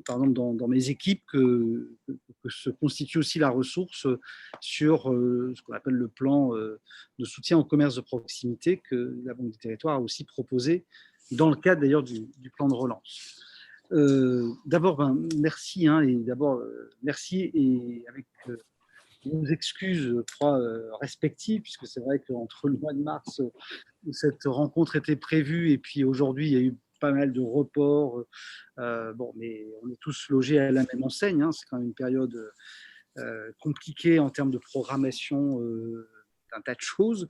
par exemple dans mes équipes que se constitue aussi la ressource sur ce qu'on appelle le plan de soutien au commerce de proximité que la Banque des Territoires a aussi proposé dans le cadre d'ailleurs du plan de relance. D'abord, merci, hein, et d'abord, merci et avec nos excuses, je crois, respectives, puisque c'est vrai qu'entre le mois de mars où cette rencontre était prévue et puis aujourd'hui, il y a eu pas mal de reports. Bon, mais on est tous logés à la même enseigne, hein, c'est quand même une période compliquée en termes de programmation d'un tas de choses.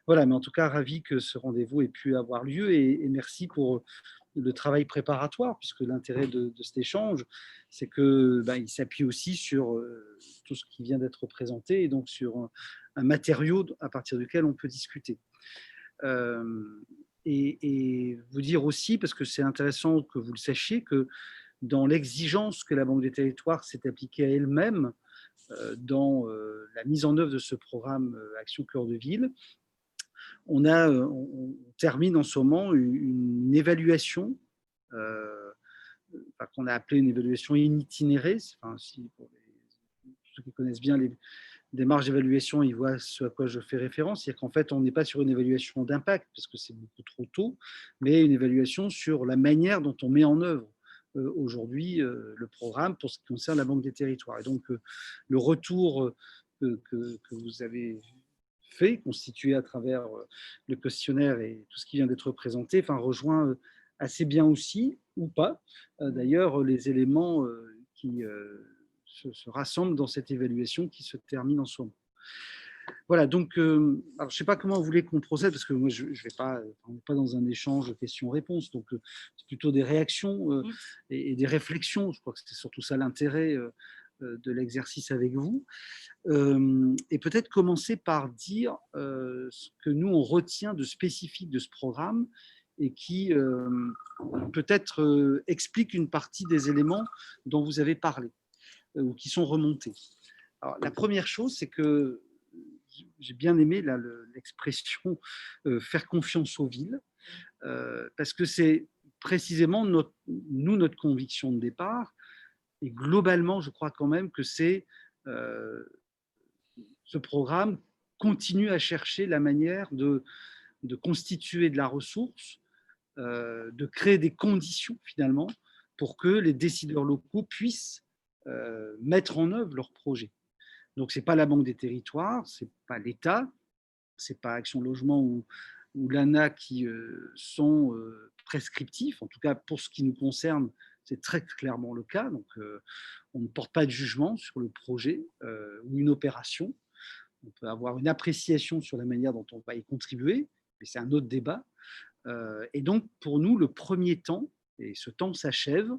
Voilà, mais en tout cas, ravi que ce rendez-vous ait pu avoir lieu et merci pour le travail préparatoire, puisque l'intérêt de cet échange, c'est que il s'appuie aussi sur tout ce qui vient d'être présenté et donc sur un matériau à partir duquel on peut discuter. Et vous dire aussi, parce que c'est intéressant que vous le sachiez, que dans l'exigence que la Banque des Territoires s'est appliquée à elle-même dans la mise en œuvre de ce programme Action Cœur de Ville, on termine en ce moment une évaluation qu'on a appelée une évaluation itinérée. Enfin, si, pour ceux qui connaissent bien les démarches d'évaluation, ils voient ce à quoi je fais référence. C'est-à-dire qu'en fait, on n'est pas sur une évaluation d'impact, parce que c'est beaucoup trop tôt, mais une évaluation sur la manière dont on met en œuvre aujourd'hui le programme pour ce qui concerne la Banque des Territoires. Et donc, le retour que vous avez fait, constitué à travers le questionnaire et tout ce qui vient d'être présenté, rejoint assez bien aussi, ou pas, d'ailleurs, les éléments qui se rassemblent dans cette évaluation qui se termine en ce moment. Voilà, donc, alors, je ne sais pas comment vous voulez qu'on procède, parce que moi, je vais pas, on n'est pas dans un échange de questions-réponses, donc c'est plutôt des réactions et des réflexions. Je crois que c'est surtout ça l'intérêt de l'exercice avec vous. Et peut-être commencer par dire ce que nous, on retient de spécifique de ce programme et qui peut-être explique une partie des éléments dont vous avez parlé ou qui sont remontés. Alors, la première chose, c'est que j'ai bien aimé l'expression faire confiance aux villes, parce que c'est précisément notre conviction de départ. Et globalement, je crois quand même que c'est ce programme continue à chercher la manière de constituer de la ressource, de créer des conditions finalement pour que les décideurs locaux puissent mettre en œuvre leurs projets. Donc, ce n'est pas la Banque des Territoires, ce n'est pas l'État, ce n'est pas Action Logement ou l'ANA qui sont prescriptifs. En tout cas, pour ce qui nous concerne, c'est très clairement le cas. Donc, on ne porte pas de jugement sur le projet ou une opération. On peut avoir une appréciation sur la manière dont on va y contribuer, mais c'est un autre débat. Et donc, pour nous, le premier temps, et ce temps s'achève,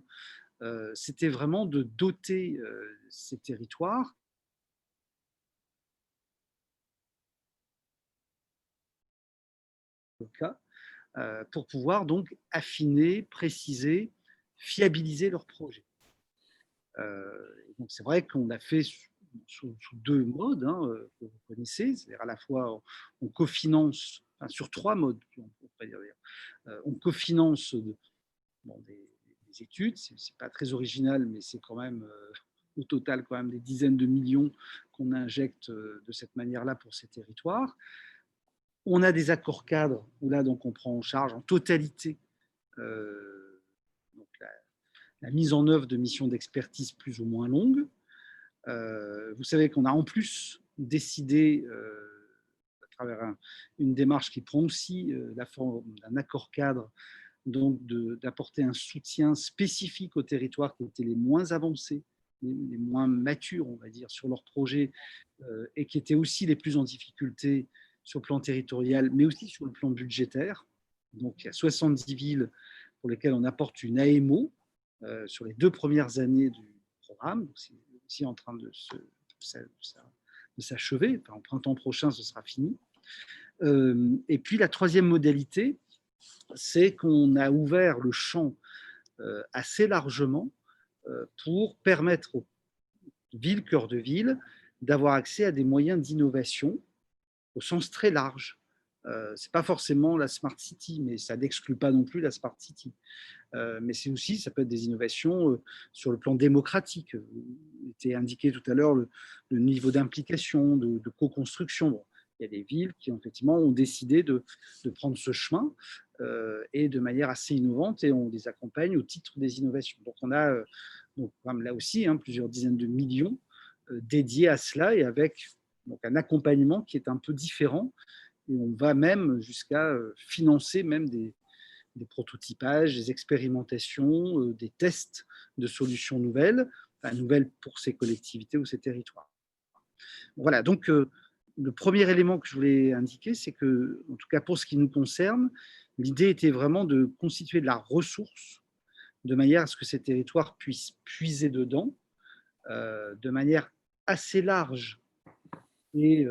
c'était vraiment de doter ces territoires cas, pour pouvoir donc affiner, préciser, fiabiliser leur projet. Donc c'est vrai qu'on l'a fait sous deux modes hein, que vous connaissez, c'est-à-dire à la fois on cofinance, enfin, sur trois modes, on pourrait dire. On cofinance des études, c'est pas très original, mais c'est quand même au total quand même des dizaines de millions qu'on injecte de cette manière-là pour ces territoires. On a des accords cadres où là donc on prend en charge en totalité donc la mise en œuvre de missions d'expertise plus ou moins longues. Vous savez qu'on a en plus décidé, à travers une démarche qui prend aussi la forme d'un accord cadre, donc d'apporter un soutien spécifique aux territoires qui étaient les moins avancés, les moins matures, on va dire, sur leurs projets et qui étaient aussi les plus en difficulté sur le plan territorial, mais aussi sur le plan budgétaire. Donc, il y a 70 villes pour lesquelles on apporte une AMO sur les 2 premières années du programme. C'est aussi en train de s'achever. Enfin, en printemps prochain, ce sera fini. Et puis, la troisième modalité, c'est qu'on a ouvert le champ assez largement pour permettre aux villes, cœurs de ville, d'avoir accès à des moyens d'innovation au sens très large, C'est pas forcément la Smart City, mais ça n'exclut pas non plus la Smart City. Mais c'est aussi, ça peut être des innovations sur le plan démocratique. Il était indiqué tout à l'heure le niveau d'implication, de co-construction. Bon, il y a des villes qui effectivement ont décidé de prendre ce chemin et de manière assez innovante, et on les accompagne au titre des innovations. Donc on a donc, comme là aussi plusieurs dizaines de millions dédiés à cela, et avec donc un accompagnement qui est un peu différent, et on va même jusqu'à financer même des prototypages, des expérimentations, des tests de solutions nouvelles, enfin, nouvelles pour ces collectivités ou ces territoires. Voilà, donc le premier élément que je voulais indiquer, c'est que, en tout cas pour ce qui nous concerne, l'idée était vraiment de constituer de la ressource de manière à ce que ces territoires puissent puiser dedans de manière assez large et,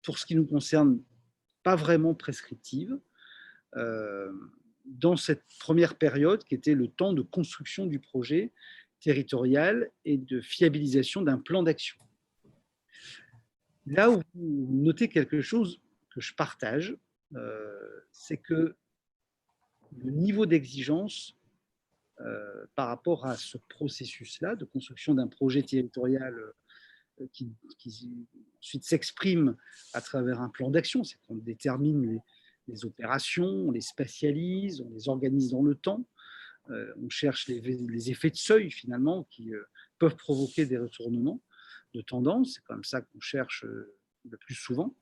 pour ce qui nous concerne, pas vraiment prescriptive, dans cette première période qui était le temps de construction du projet territorial et de fiabilisation d'un plan d'action. Là où vous notez quelque chose que je partage, c'est que le niveau d'exigence par rapport à ce processus-là de construction d'un projet territorial qui ensuite s'exprime à travers un plan d'action, c'est qu'on détermine les opérations, on les spatialise, on les organise dans le temps, on cherche les effets de seuil finalement qui peuvent provoquer des retournements de tendance, c'est comme ça qu'on cherche le plus souvent.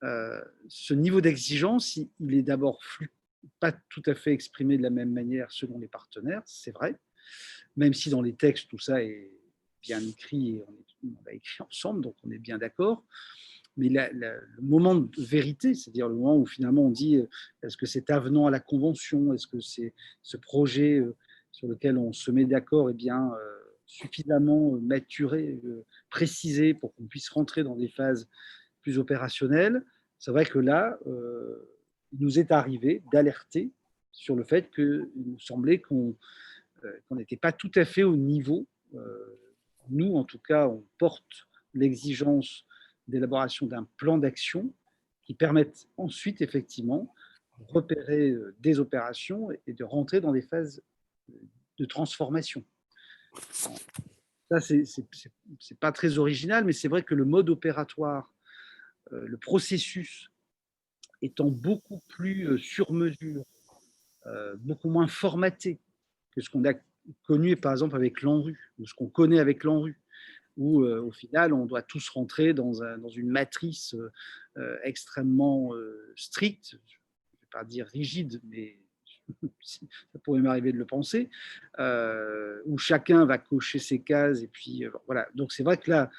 Ce niveau d'exigence, il est d'abord pas tout à fait exprimé de la même manière selon les partenaires, c'est vrai, même si dans les textes tout ça est bien écrit et on l'a écrit ensemble, donc on est bien d'accord. Mais le moment de vérité, c'est-à-dire le moment où finalement on dit est-ce que cet avenant à la Convention, est-ce que c'est ce projet sur lequel on se met d'accord est bien suffisamment maturé, précisé pour qu'on puisse rentrer dans des phases plus opérationnelles, c'est vrai que là, il nous est arrivé d'alerter sur le fait qu'il nous semblait qu'on n'était pas tout à fait au niveau. Nous, en tout cas, on porte l'exigence d'élaboration d'un plan d'action qui permette ensuite, effectivement, de repérer des opérations et de rentrer dans des phases de transformation. Ça, c'est pas très original, mais c'est vrai que le mode opératoire, le processus étant beaucoup plus sur mesure, beaucoup moins formaté que ce qu'on a connu par exemple avec l'ANRU, ou ce qu'on connaît avec l'ANRU, où au final on doit tous rentrer dans une matrice extrêmement stricte, je ne vais pas dire rigide, mais ça pourrait m'arriver de le penser, où chacun va cocher ses cases, et puis voilà. Donc c'est vrai que là,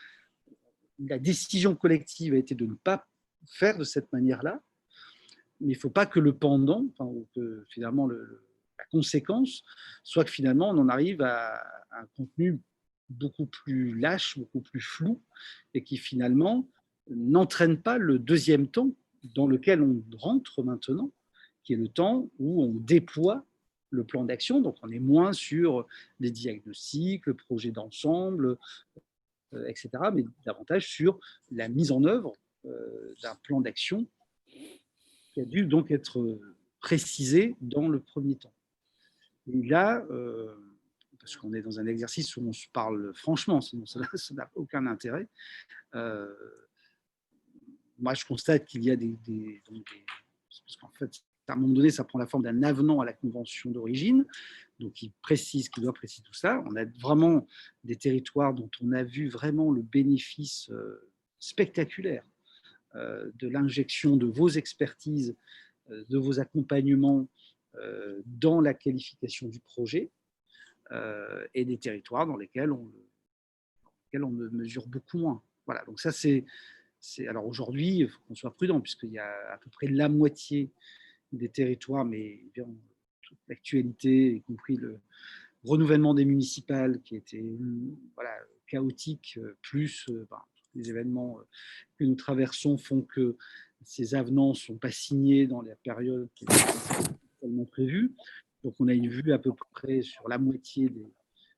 la décision collective a été de ne pas faire de cette manière-là, mais il ne faut pas que le pendant, enfin, ou que finalement la conséquence, soit que finalement on en arrive à un contenu beaucoup plus lâche, beaucoup plus flou, et qui finalement n'entraîne pas le deuxième temps dans lequel on rentre maintenant, qui est le temps où on déploie le plan d'action. Donc on est moins sur les diagnostics, le projet d'ensemble, etc., mais davantage sur la mise en œuvre d'un plan d'action qui a dû donc être précisé dans le premier temps. Et là, parce qu'on est dans un exercice où on se parle franchement, sinon ça n'a aucun intérêt, moi je constate qu'il y a parce qu'en fait, à un moment donné, ça prend la forme d'un avenant à la convention d'origine, donc qui précise, qui doit préciser tout ça. On a vraiment des territoires dont on a vu vraiment le bénéfice spectaculaire de l'injection de vos expertises, de vos accompagnements dans la qualification du projet, et des territoires dans lesquels on le mesure beaucoup moins. Voilà, donc ça alors aujourd'hui, il faut qu'on soit prudent, puisqu'il y a à peu près la moitié des territoires, mais bien, toute l'actualité, y compris le renouvellement des municipales qui était voilà, chaotique, plus les événements que nous traversons font que ces avenants ne sont pas signés dans la période qui est tellement prévue. Donc on a une vue à peu près sur la moitié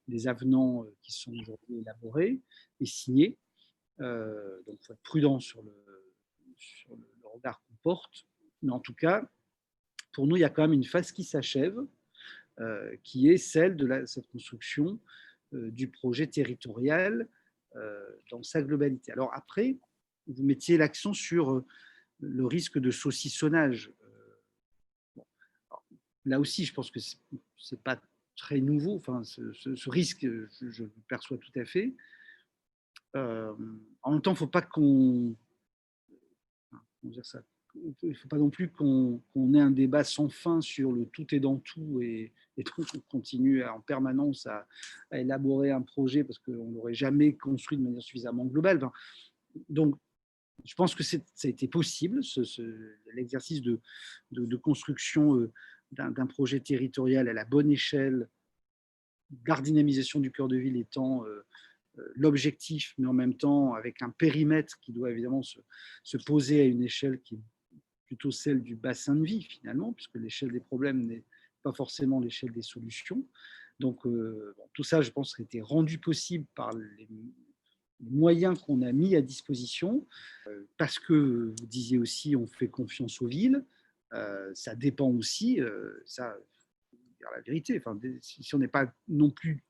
des avenants qui sont aujourd'hui élaborés et signés. Donc il faut être prudent sur le regard qu'on porte. Mais en tout cas, pour nous, il y a quand même une phase qui s'achève, qui est celle de cette construction du projet territorial dans sa globalité. Alors après, vous mettiez l'accent sur le risque de saucissonnage. Bon, là aussi, je pense que ce n'est pas très nouveau. Enfin, ce risque, je le perçois tout à fait. En même temps, il ne faut pas qu'on... Comment dire ça, il ne faut pas non plus qu'on ait un débat sans fin sur le tout et dans tout et donc on continue en permanence à élaborer un projet parce qu'on n'aurait jamais construit de manière suffisamment globale. Enfin, donc, je pense que ça a été possible, l'exercice de construction d'un projet territorial à la bonne échelle, la dynamisation du cœur de ville étant l'objectif, mais en même temps avec un périmètre qui doit évidemment se poser à une échelle qui est plutôt celle du bassin de vie finalement, puisque l'échelle des problèmes n'est pas forcément l'échelle des solutions. Donc tout ça, je pense, a été rendu possible par les moyens qu'on a mis à disposition, parce que vous disiez aussi, on fait confiance aux villes. Ça dépend aussi, ça, dire la vérité. Enfin, si on n'est pas non plus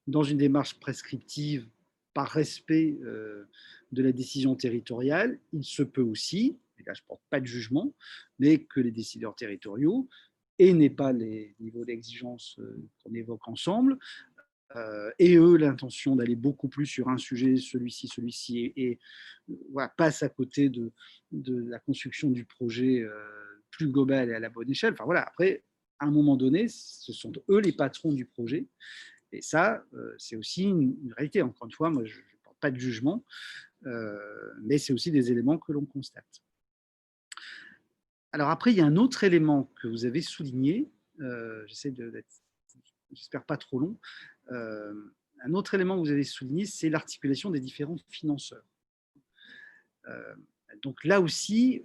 dans une démarche prescriptive par respect de la décision territoriale, il se peut aussi, et là je ne porte pas de jugement, mais que les décideurs territoriaux n'aient pas les niveaux d'exigence qu'on évoque ensemble, et eux l'intention d'aller beaucoup plus sur un sujet, celui-ci, et voilà, passent à côté de la construction du projet plus global et à la bonne échelle. Enfin voilà, après, à un moment donné, ce sont eux les patrons du projet. Et ça, c'est aussi une réalité. Encore une fois, moi, je ne porte pas de jugement, mais c'est aussi des éléments que l'on constate. Alors après, il y a un autre élément que vous avez souligné, j'essaie d'être, j'espère pas trop long, un autre élément que vous avez souligné, c'est l'articulation des différents financeurs. Donc là aussi,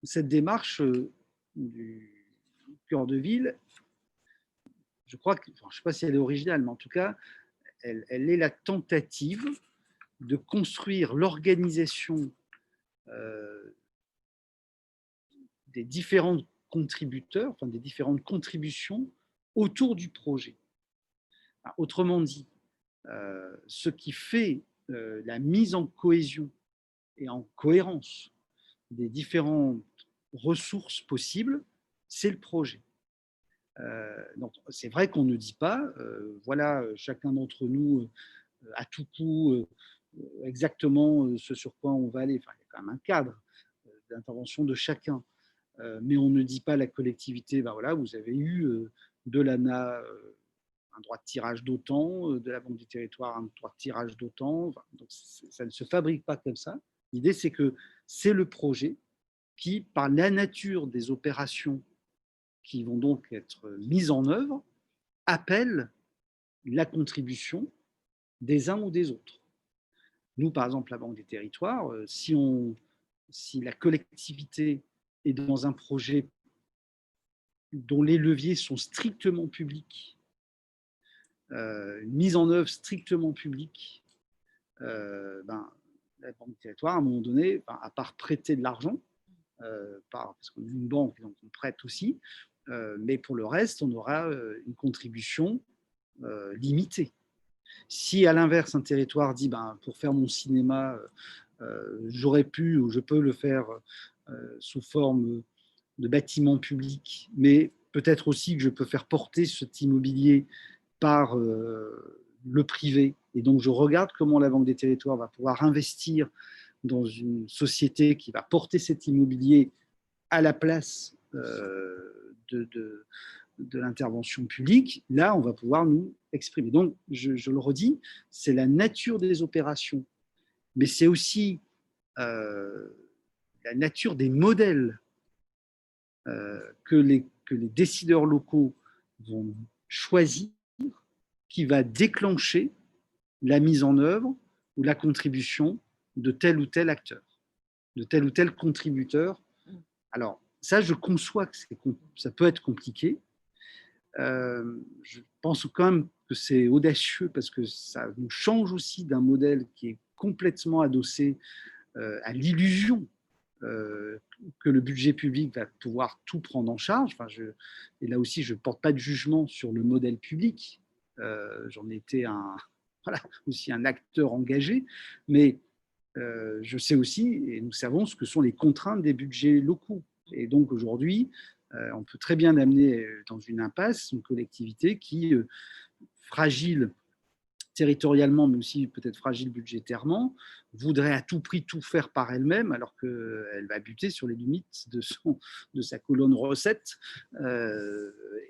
cette démarche du cœur de ville, je crois que, enfin, je ne sais pas si elle est originale, mais en tout cas, elle est la tentative de construire l'organisation des différents contributeurs, enfin des différentes contributions autour du projet. Autrement dit, ce qui fait la mise en cohésion et en cohérence des différentes ressources possibles, c'est le projet. Donc c'est vrai qu'on ne dit pas, voilà, chacun d'entre nous à tout coup exactement ce sur quoi on va aller. Enfin, il y a quand même un cadre d'intervention de chacun. Mais on ne dit pas à la collectivité, ben voilà, vous avez eu de l'ANA un droit de tirage d'autant, de la Banque du Territoire un droit de tirage d'autant. Enfin, donc ça ne se fabrique pas comme ça. L'idée, c'est que c'est le projet qui, par la nature des opérations qui vont donc être mises en œuvre, appelle la contribution des uns ou des autres. Nous, par exemple, la Banque des Territoires, si la collectivité est dans un projet dont les leviers sont strictement publics, une mise en œuvre strictement publique, la Banque des Territoires, à un moment donné, à part prêter de l'argent, parce qu'on est une banque, donc on prête aussi, mais pour le reste, on aura une contribution limitée. Si à l'inverse, un territoire dit pour faire mon cinéma, j'aurais pu ou je peux le faire sous forme de bâtiment public, mais peut-être aussi que je peux faire porter cet immobilier par le privé. Et donc, je regarde comment la Banque des Territoires va pouvoir investir dans une société qui va porter cet immobilier à la place de l'intervention publique. Là, on va pouvoir nous exprimer. Donc, je le redis, c'est la nature des opérations, mais c'est aussi la nature des modèles que les décideurs locaux vont choisir qui va déclencher la mise en œuvre ou la contribution de tel ou tel acteur, de tel ou tel contributeur. Alors, ça, je conçois que ça peut être compliqué. Je pense quand même que c'est audacieux parce que ça nous change aussi d'un modèle qui est complètement adossé à l'illusion que le budget public va pouvoir tout prendre en charge. Enfin, et là aussi, je ne porte pas de jugement sur le modèle public. J'en ai été voilà, aussi un acteur engagé, mais je sais aussi, et nous savons ce que sont les contraintes des budgets locaux. Et donc aujourd'hui, on peut très bien amener dans une impasse une collectivité qui, fragile territorialement, mais aussi peut-être fragile budgétairement, voudrait à tout prix tout faire par elle-même, alors qu'elle va buter sur les limites de sa colonne recette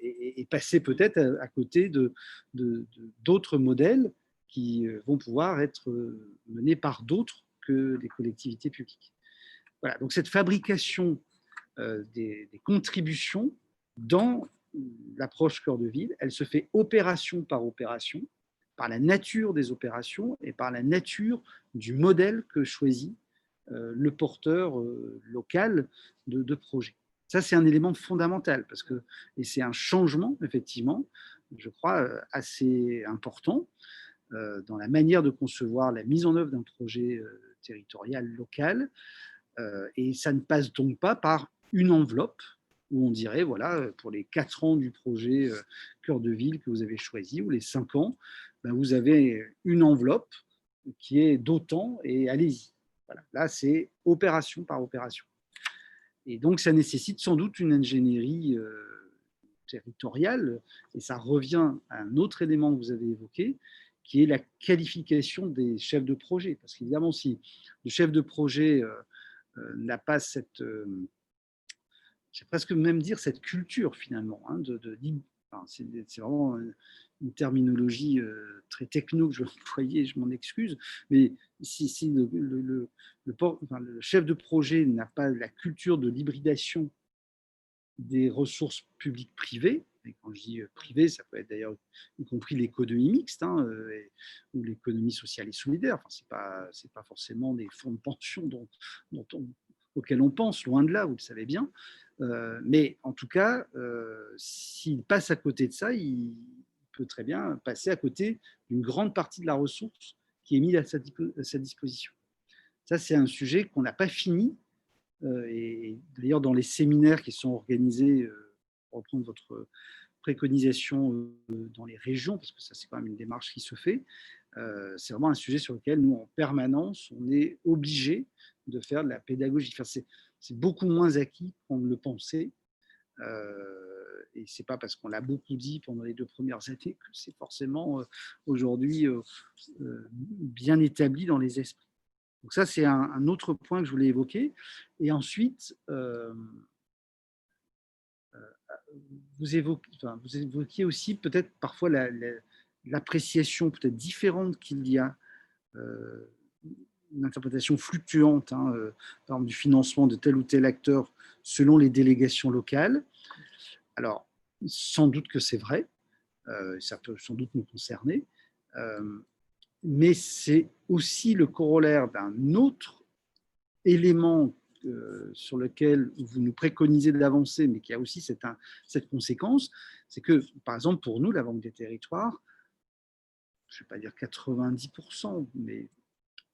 et passer peut-être à côté d'autres modèles qui vont pouvoir être menés par d'autres que les collectivités publiques. Voilà, donc cette fabrication des contributions dans l'approche cœur de ville, elle se fait opération par la nature des opérations et par la nature du modèle que choisit le porteur local de projet. Ça, c'est un élément fondamental et c'est un changement, effectivement, je crois, assez important dans la manière de concevoir la mise en œuvre d'un projet territorial local. Et ça ne passe donc pas par une enveloppe où on dirait, voilà, pour les 4 ans du projet cœur de ville que vous avez choisi, ou les 5 ans, ben vous avez une enveloppe qui est d'autant et allez-y. Voilà. Là, c'est opération par opération. Et donc, ça nécessite sans doute une ingénierie territoriale, et ça revient à un autre élément que vous avez évoqué, qui est la qualification des chefs de projet. Parce qu'évidemment, si le chef de projet n'a pas cette, j'ai presque même dire cette culture finalement, hein, enfin, c'est vraiment une terminologie très techno que je vais employer, je m'en excuse, mais si enfin, le chef de projet n'a pas la culture de l'hybridation des ressources publiques privées, et quand je dis privé, ça peut être d'ailleurs y compris l'économie mixte ou l'économie sociale et solidaire. Enfin, c'est pas forcément des fonds de pension auxquels on pense, loin de là, vous le savez bien. Mais en tout cas, s'il passe à côté de ça, il peut très bien passer à côté d'une grande partie de la ressource qui est mise à sa disposition. Ça, c'est un sujet qu'on n'a pas fini et d'ailleurs, dans les séminaires qui sont organisés, pour reprendre votre préconisation dans les régions, parce que ça, c'est quand même une démarche qui se fait, c'est vraiment un sujet sur lequel nous, en permanence, on est obligé de faire de la pédagogie. Enfin, c'est beaucoup moins acquis qu'on ne le pensait. Et ce n'est pas parce qu'on l'a beaucoup dit pendant les 2 premières années que c'est forcément aujourd'hui bien établi dans les esprits. Donc ça, c'est un autre point que je voulais évoquer. Et ensuite, vous évoquiez aussi peut-être parfois l'appréciation peut-être différente qu'il y a, une interprétation fluctuante, hein, par exemple, du financement de tel ou tel acteur selon les délégations locales. Alors, sans doute que c'est vrai, ça peut sans doute nous concerner, mais c'est aussi le corollaire d'un autre élément sur lequel vous nous préconisez d'avancer, mais qui a aussi cette conséquence, c'est que, par exemple, pour nous, la Banque des Territoires, je ne vais pas dire 90%, mais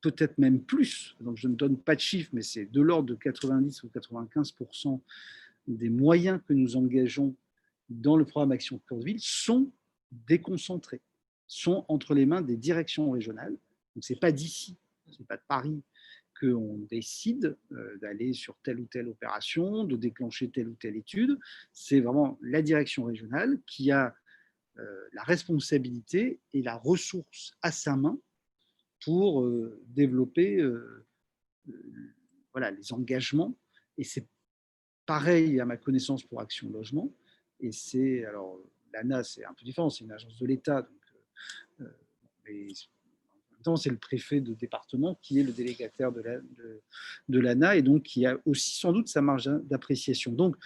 peut-être même plus, donc je ne donne pas de chiffres, mais c'est de l'ordre de 90 ou 95% des moyens que nous engageons dans le programme Action Cœur de Ville sont déconcentrés, sont entre les mains des directions régionales. Donc, ce n'est pas d'ici, ce n'est pas de Paris qu'on décide d'aller sur telle ou telle opération, de déclencher telle ou telle étude. C'est vraiment la direction régionale qui a la responsabilité et la ressource à sa main pour développer voilà, les engagements. Et c'est pareil à ma connaissance pour Action Logement. Et c'est, alors, l'ANA, c'est un peu différent, c'est une agence de l'État. Donc, mais en même temps, c'est le préfet de département qui est le délégataire de l'ANA et donc qui a aussi sans doute sa marge d'appréciation. Donc,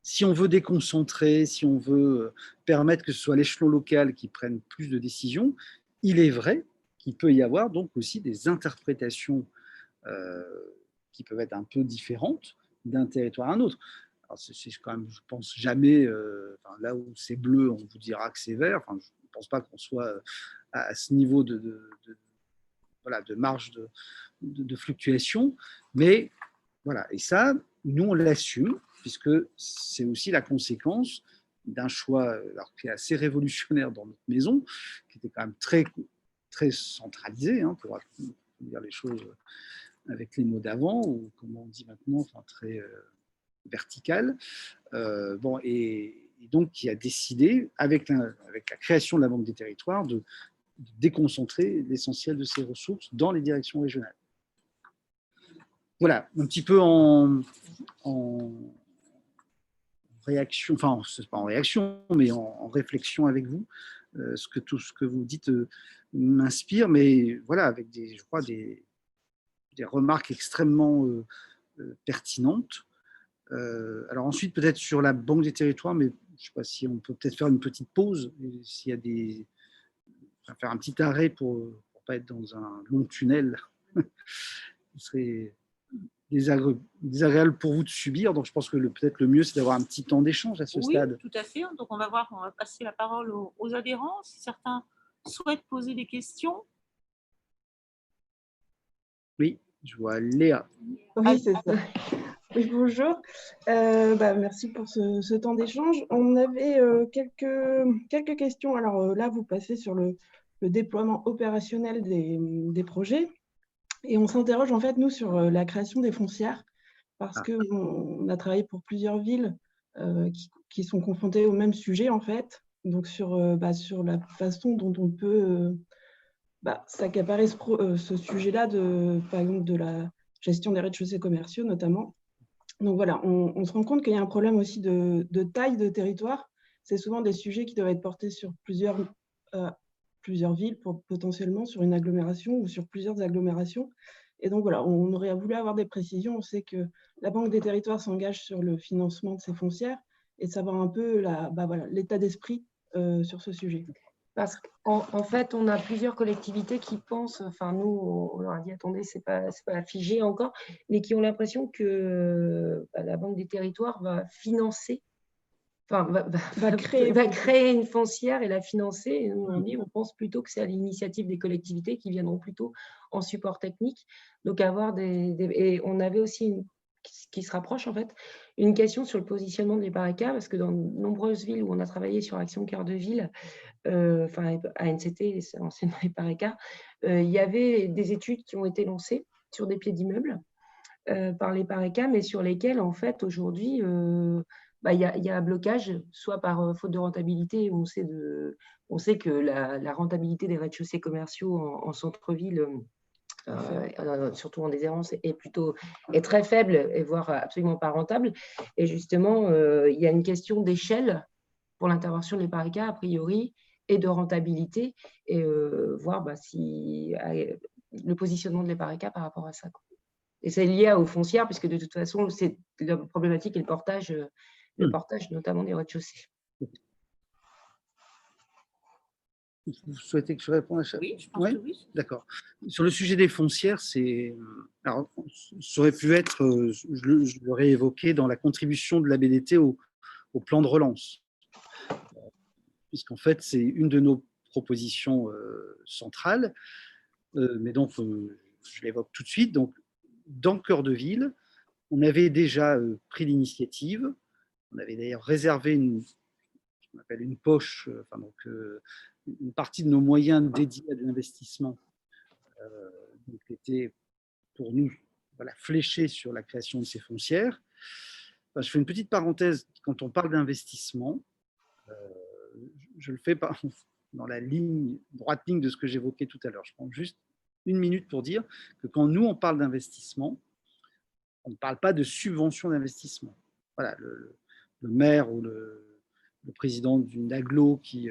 si on veut déconcentrer, si on veut permettre que ce soit l'échelon local qui prenne plus de décisions, il est vrai qu'il peut y avoir donc aussi des interprétations qui peuvent être un peu différentes d'un territoire à un autre. Alors c'est quand même, je pense jamais, enfin, là où c'est bleu, on vous dira que c'est vert. Enfin, je ne pense pas qu'on soit à ce niveau voilà, de marge de fluctuation, mais Voilà. Et ça, nous, on l'assume, puisque c'est aussi la conséquence d'un choix alors, qui est assez révolutionnaire dans notre maison, qui était quand même très centralisé, hein, pour dire les choses avec les mots d'avant, ou comme on dit maintenant, enfin, très vertical. Bon, et donc, qui a décidé, avec la création de la Banque des territoires, de déconcentrer l'essentiel de ses ressources dans les directions régionales. Voilà, un petit peu en réaction, enfin, c'est pas en réaction, mais en réflexion avec vous, tout ce que vous dites m'inspire, mais voilà, avec je crois, des remarques extrêmement pertinentes. Alors ensuite, peut-être sur la Banque des territoires, mais je ne sais pas si on peut peut-être faire une petite pause, s'il y a faire un petit arrêt pour ne pas être dans un long tunnel, ce serait désagréable pour vous de subir. Donc je pense que peut-être le mieux, c'est d'avoir un petit temps d'échange à ce stade. Oui, tout à fait. Donc on va passer la parole aux adhérents. Si certains souhaitent poser des questions. Oui, je vois Léa. Oui, c'est ça. Oui, bonjour. Merci pour ce temps d'échange. On avait quelques questions. Alors là, vous passez sur le déploiement opérationnel des projets. Et on s'interroge, en fait, nous, sur la création des foncières, parce qu'on a travaillé pour plusieurs villes qui sont confrontées au même sujet, en fait. Donc, sur la façon dont on peut s'accaparer ce sujet-là, par exemple, de la gestion des rez-de-chaussée commerciaux, notamment. Donc voilà, on se rend compte qu'il y a un problème aussi de taille de territoire. C'est souvent des sujets qui doivent être portés sur plusieurs villes, potentiellement sur une agglomération ou sur plusieurs agglomérations. Et donc voilà, on aurait voulu avoir des précisions. On sait que la Banque des territoires s'engage sur le financement de ces foncières et de savoir un peu l'état d'esprit sur ce sujet. Parce qu'en fait, on a plusieurs collectivités qui pensent, enfin nous, on leur a dit, attendez, c'est pas figé encore, mais qui ont l'impression que la Banque des territoires va financer, enfin va créer une foncière et la financer. Et nous, on pense plutôt que c'est à l'initiative des collectivités qui viendront plutôt en support technique. Donc et on avait aussi qui se rapproche en fait, une question sur le positionnement de l'EPARECA, parce que dans de nombreuses villes où on a travaillé sur Action Cœur de Ville, ANCT, c'est anciennement EPARECA, il y avait des études qui ont été lancées sur des pieds d'immeubles par l'EPARECA, mais sur lesquels, en fait, aujourd'hui, il y a un blocage, soit par faute de rentabilité, on sait que la rentabilité des rez-de-chaussée commerciaux en centre-ville, surtout en déshérence, est très faible, et voire absolument pas rentable. Et justement, il y a une question d'échelle pour l'intervention de l'EPARECA, a priori, et de rentabilité, et voir si le positionnement de l'EPARECA par rapport à ça. Et c'est lié aux foncières, puisque de toute façon, c'est la problématique et le portage notamment des rez-de-chaussée. Vous souhaitez que je réponde à ça? Oui, je pense que oui. D'accord. Sur le sujet des foncières, alors, ça aurait pu être, je l'aurais évoqué, dans la contribution de la BDT au plan de relance. Puisqu'en fait, c'est une de nos propositions centrales. Mais donc, je l'évoque tout de suite. Donc, dans Cœur de Ville, on avait déjà pris l'initiative. On avait d'ailleurs réservé ce qu'on appelle une poche, une partie de nos moyens dédiés à de l'investissement qui était pour nous fléchée sur la création de ces foncières. Je fais une petite parenthèse. Quand on parle d'investissement, je le fais dans la droite ligne de ce que j'évoquais tout à l'heure. Je prends juste une minute pour dire que quand nous, on parle d'investissement, on ne parle pas de subvention d'investissement. Voilà, le maire ou le président d'une agglo qui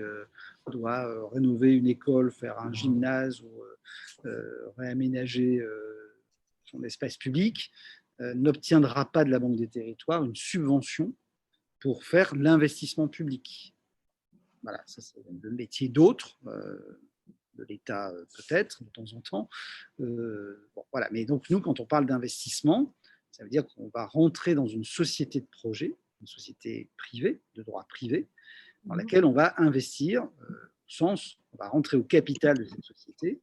doit rénover une école, faire un gymnase ou réaménager son espace public, n'obtiendra pas de la Banque des territoires une subvention pour faire l'investissement public. Voilà, ça c'est le métier d'autres, de l'État peut-être, de temps en temps. Voilà. Mais donc nous, quand on parle d'investissement, ça veut dire qu'on va rentrer dans une société de projet, une société privée, de droit privé, dans laquelle on va investir, on va rentrer au capital de cette société,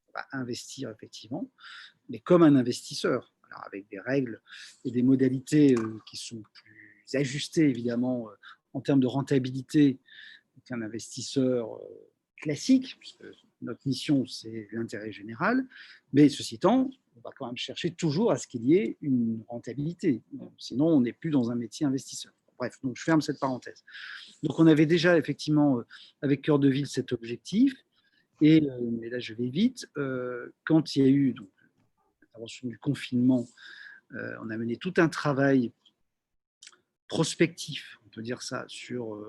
on va investir effectivement, mais comme un investisseur, alors avec des règles et des modalités qui sont plus ajustées, évidemment, en termes de rentabilité qu'un investisseur classique, puisque notre mission, c'est l'intérêt général. Mais ceci étant, on va quand même chercher toujours à ce qu'il y ait une rentabilité. Sinon, on n'est plus dans un métier investisseur. Bref, donc je ferme cette parenthèse. Donc, on avait déjà, effectivement, avec Cœur de Ville, cet objectif. Et là, je vais vite. Quand il y a eu l'intervention du confinement, on a mené tout un travail prospectif, on peut dire ça, sur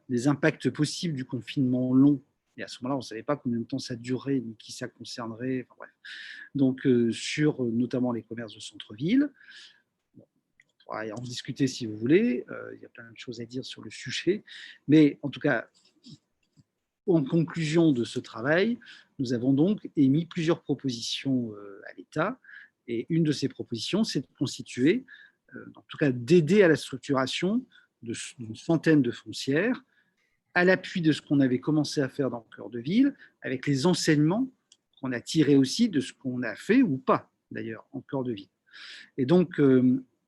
les impacts possibles du confinement long. Et à ce moment-là, on ne savait pas combien de temps ça durerait, ni qui ça concernerait. Enfin, bref. Donc, sur notamment les commerces de centre-ville. Bon, on pourra en discuter si vous voulez. Il y a plein de choses à dire sur le sujet. Mais en tout cas, en conclusion de ce travail, nous avons donc émis plusieurs propositions à l'État. Et une de ces propositions, c'est de constituer, en tout cas d'aider à la structuration d'une centaine de foncières, à l'appui de ce qu'on avait commencé à faire dans le cœur de ville, avec les enseignements qu'on a tirés aussi de ce qu'on a fait ou pas, d'ailleurs, en cœur de ville. Et donc,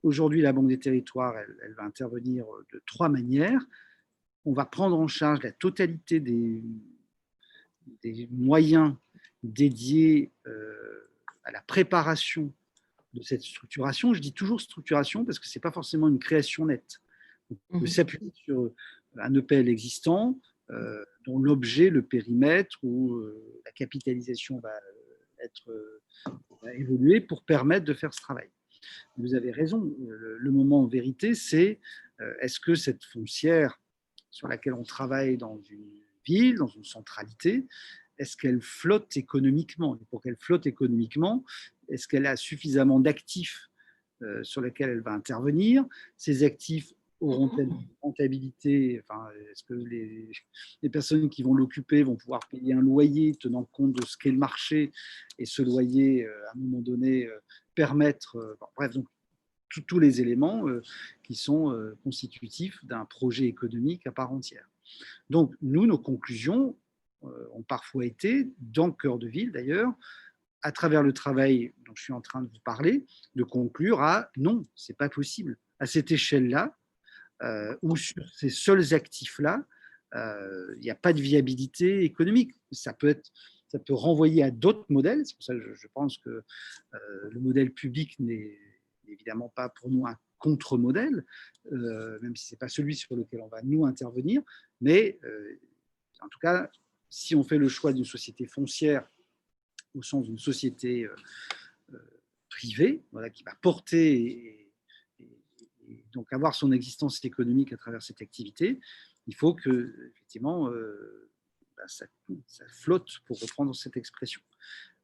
aujourd'hui, la Banque des Territoires, elle va intervenir de 3 manières. On va prendre en charge la totalité des moyens dédiés à la préparation de cette structuration. Je dis toujours structuration parce que ce n'est pas forcément une création nette. On peut s'appuyer sur un EPL existant dont l'objet, le périmètre ou la capitalisation va évoluer pour permettre de faire ce travail. Vous avez raison, le moment en vérité, c'est est-ce que cette foncière sur laquelle on travaille dans une ville, dans une centralité, est-ce qu'elle flotte économiquement? Et pour qu'elle flotte économiquement, est-ce qu'elle a suffisamment d'actifs sur lesquels elle va intervenir? Ces actifs auront-elles une rentabilité? Enfin, est-ce que les personnes qui vont l'occuper vont pouvoir payer un loyer tenant compte de ce qu'est le marché et ce loyer, à un moment donné, permettre… bref, donc tous les éléments qui sont constitutifs d'un projet économique à part entière. Donc, nous, nos conclusions ont parfois été, dans le cœur de ville d'ailleurs, à travers le travail dont je suis en train de vous parler, de conclure à non, ce n'est pas possible. À cette échelle-là, ou sur ces seuls actifs-là, il n'y a pas de viabilité économique. Ça peut renvoyer à d'autres modèles. C'est pour ça que je pense que le modèle public n'est évidemment pas pour nous un contre-modèle, même si ce n'est pas celui sur lequel on va nous intervenir. Mais en tout cas, si on fait le choix d'une société foncière au sens d'une société privée, voilà, qui va porter et donc avoir son existence économique à travers cette activité, il faut que, effectivement, ça flotte, pour reprendre cette expression,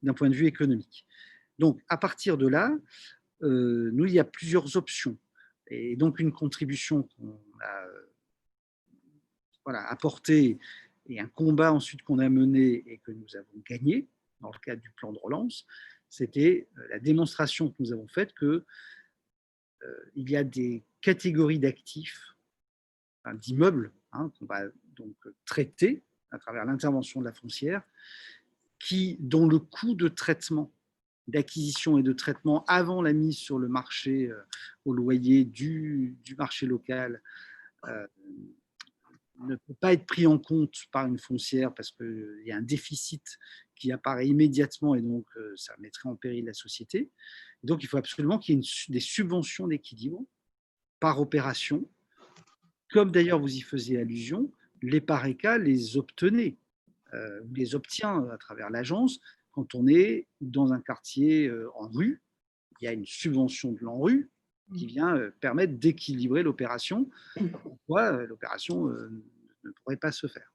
d'un point de vue économique. Donc, à partir de là, nous, il y a plusieurs options. Et donc, une contribution qu'on a apportée et un combat ensuite qu'on a mené et que nous avons gagné dans le cadre du plan de relance, c'était la démonstration que nous avons faite que il y a des catégories d'actifs, enfin, d'immeubles, qu'on va donc traiter à travers l'intervention de la foncière, dont le coût de traitement, d'acquisition et de traitement avant la mise sur le marché au loyer du marché local ne peut pas être pris en compte par une foncière parce qu'il y a un déficit qui apparaît immédiatement et donc ça mettrait en péril la société. Et donc il faut absolument qu'il y ait des subventions d'équilibre par opération, comme d'ailleurs vous y faisiez allusion, les PARECA les obtenez, les obtient à travers l'agence quand on est dans un quartier en rue. Il y a une subvention de l'ANRU qui vient permettre d'équilibrer l'opération. Pourquoi l'opération ne pourrait pas se faire.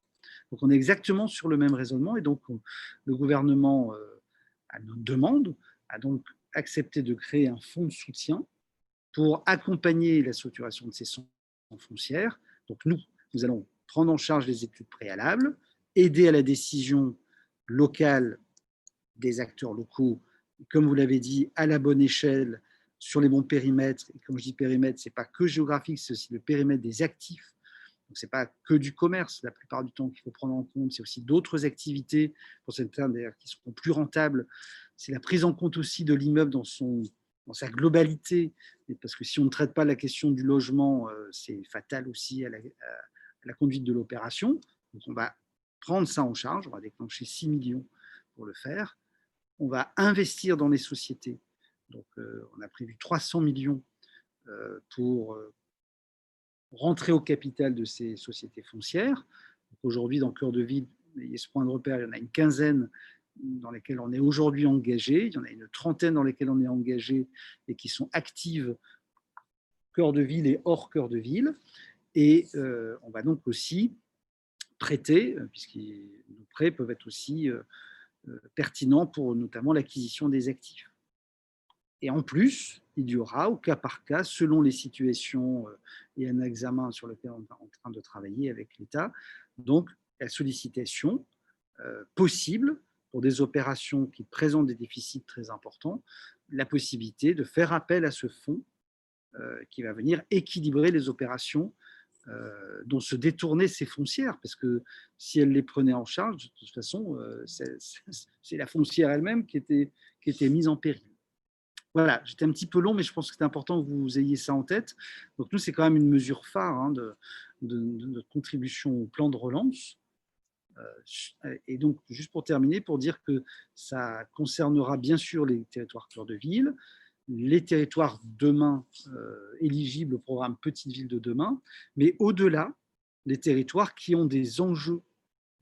Donc on est exactement sur le même raisonnement et donc le gouvernement, à notre demande, a donc accepté de créer un fonds de soutien pour accompagner la structuration de ces centres foncières. Donc nous allons prendre en charge les études préalables, aider à la décision locale des acteurs locaux, comme vous l'avez dit, à la bonne échelle, sur les bons périmètres. Et comme je dis périmètre, ce n'est pas que géographique, c'est aussi le périmètre des actifs. Donc, ce n'est pas que du commerce, la plupart du temps, qu'il faut prendre en compte, c'est aussi d'autres activités, pour certaines d'ailleurs, qui seront plus rentables c'est la prise en compte aussi de l'immeuble dans sa globalité, parce que si on ne traite pas la question du logement, c'est fatal aussi à la conduite de l'opération. Donc on va prendre ça en charge, on va déclencher 6 millions pour le faire. On va investir dans les sociétés. Donc on a prévu 300 millions pour rentrer au capital de ces sociétés foncières. Aujourd'hui, dans Cœur de Ville, il y a ce point de repère, il y en a une quinzaine dans lesquelles on est aujourd'hui engagé, il y en a une trentaine dans lesquelles on est engagé et qui sont actives Cœur de Ville et hors Cœur de Ville. Et on va donc aussi prêter, puisque nos prêts peuvent être aussi pertinents pour notamment l'acquisition des actifs. Et en plus, il y aura au cas par cas, selon les situations et un examen sur lequel on est en train de travailler avec l'État, donc la sollicitation possible pour des opérations qui présentent des déficits très importants, la possibilité de faire appel à ce fonds qui va venir équilibrer les opérations dont se détournaient ces foncières, parce que si elles les prenaient en charge, de toute façon, c'est la foncière elle-même qui était mise en péril. Voilà, j'étais un petit peu long, mais je pense que c'est important que vous ayez ça en tête. Donc nous, c'est quand même une mesure phare de notre contribution au plan de relance. Et donc, juste pour terminer, pour dire que ça concernera bien sûr les territoires cœur de ville, les territoires demain éligibles au programme Petite Ville de demain, mais au-delà, les territoires qui ont des enjeux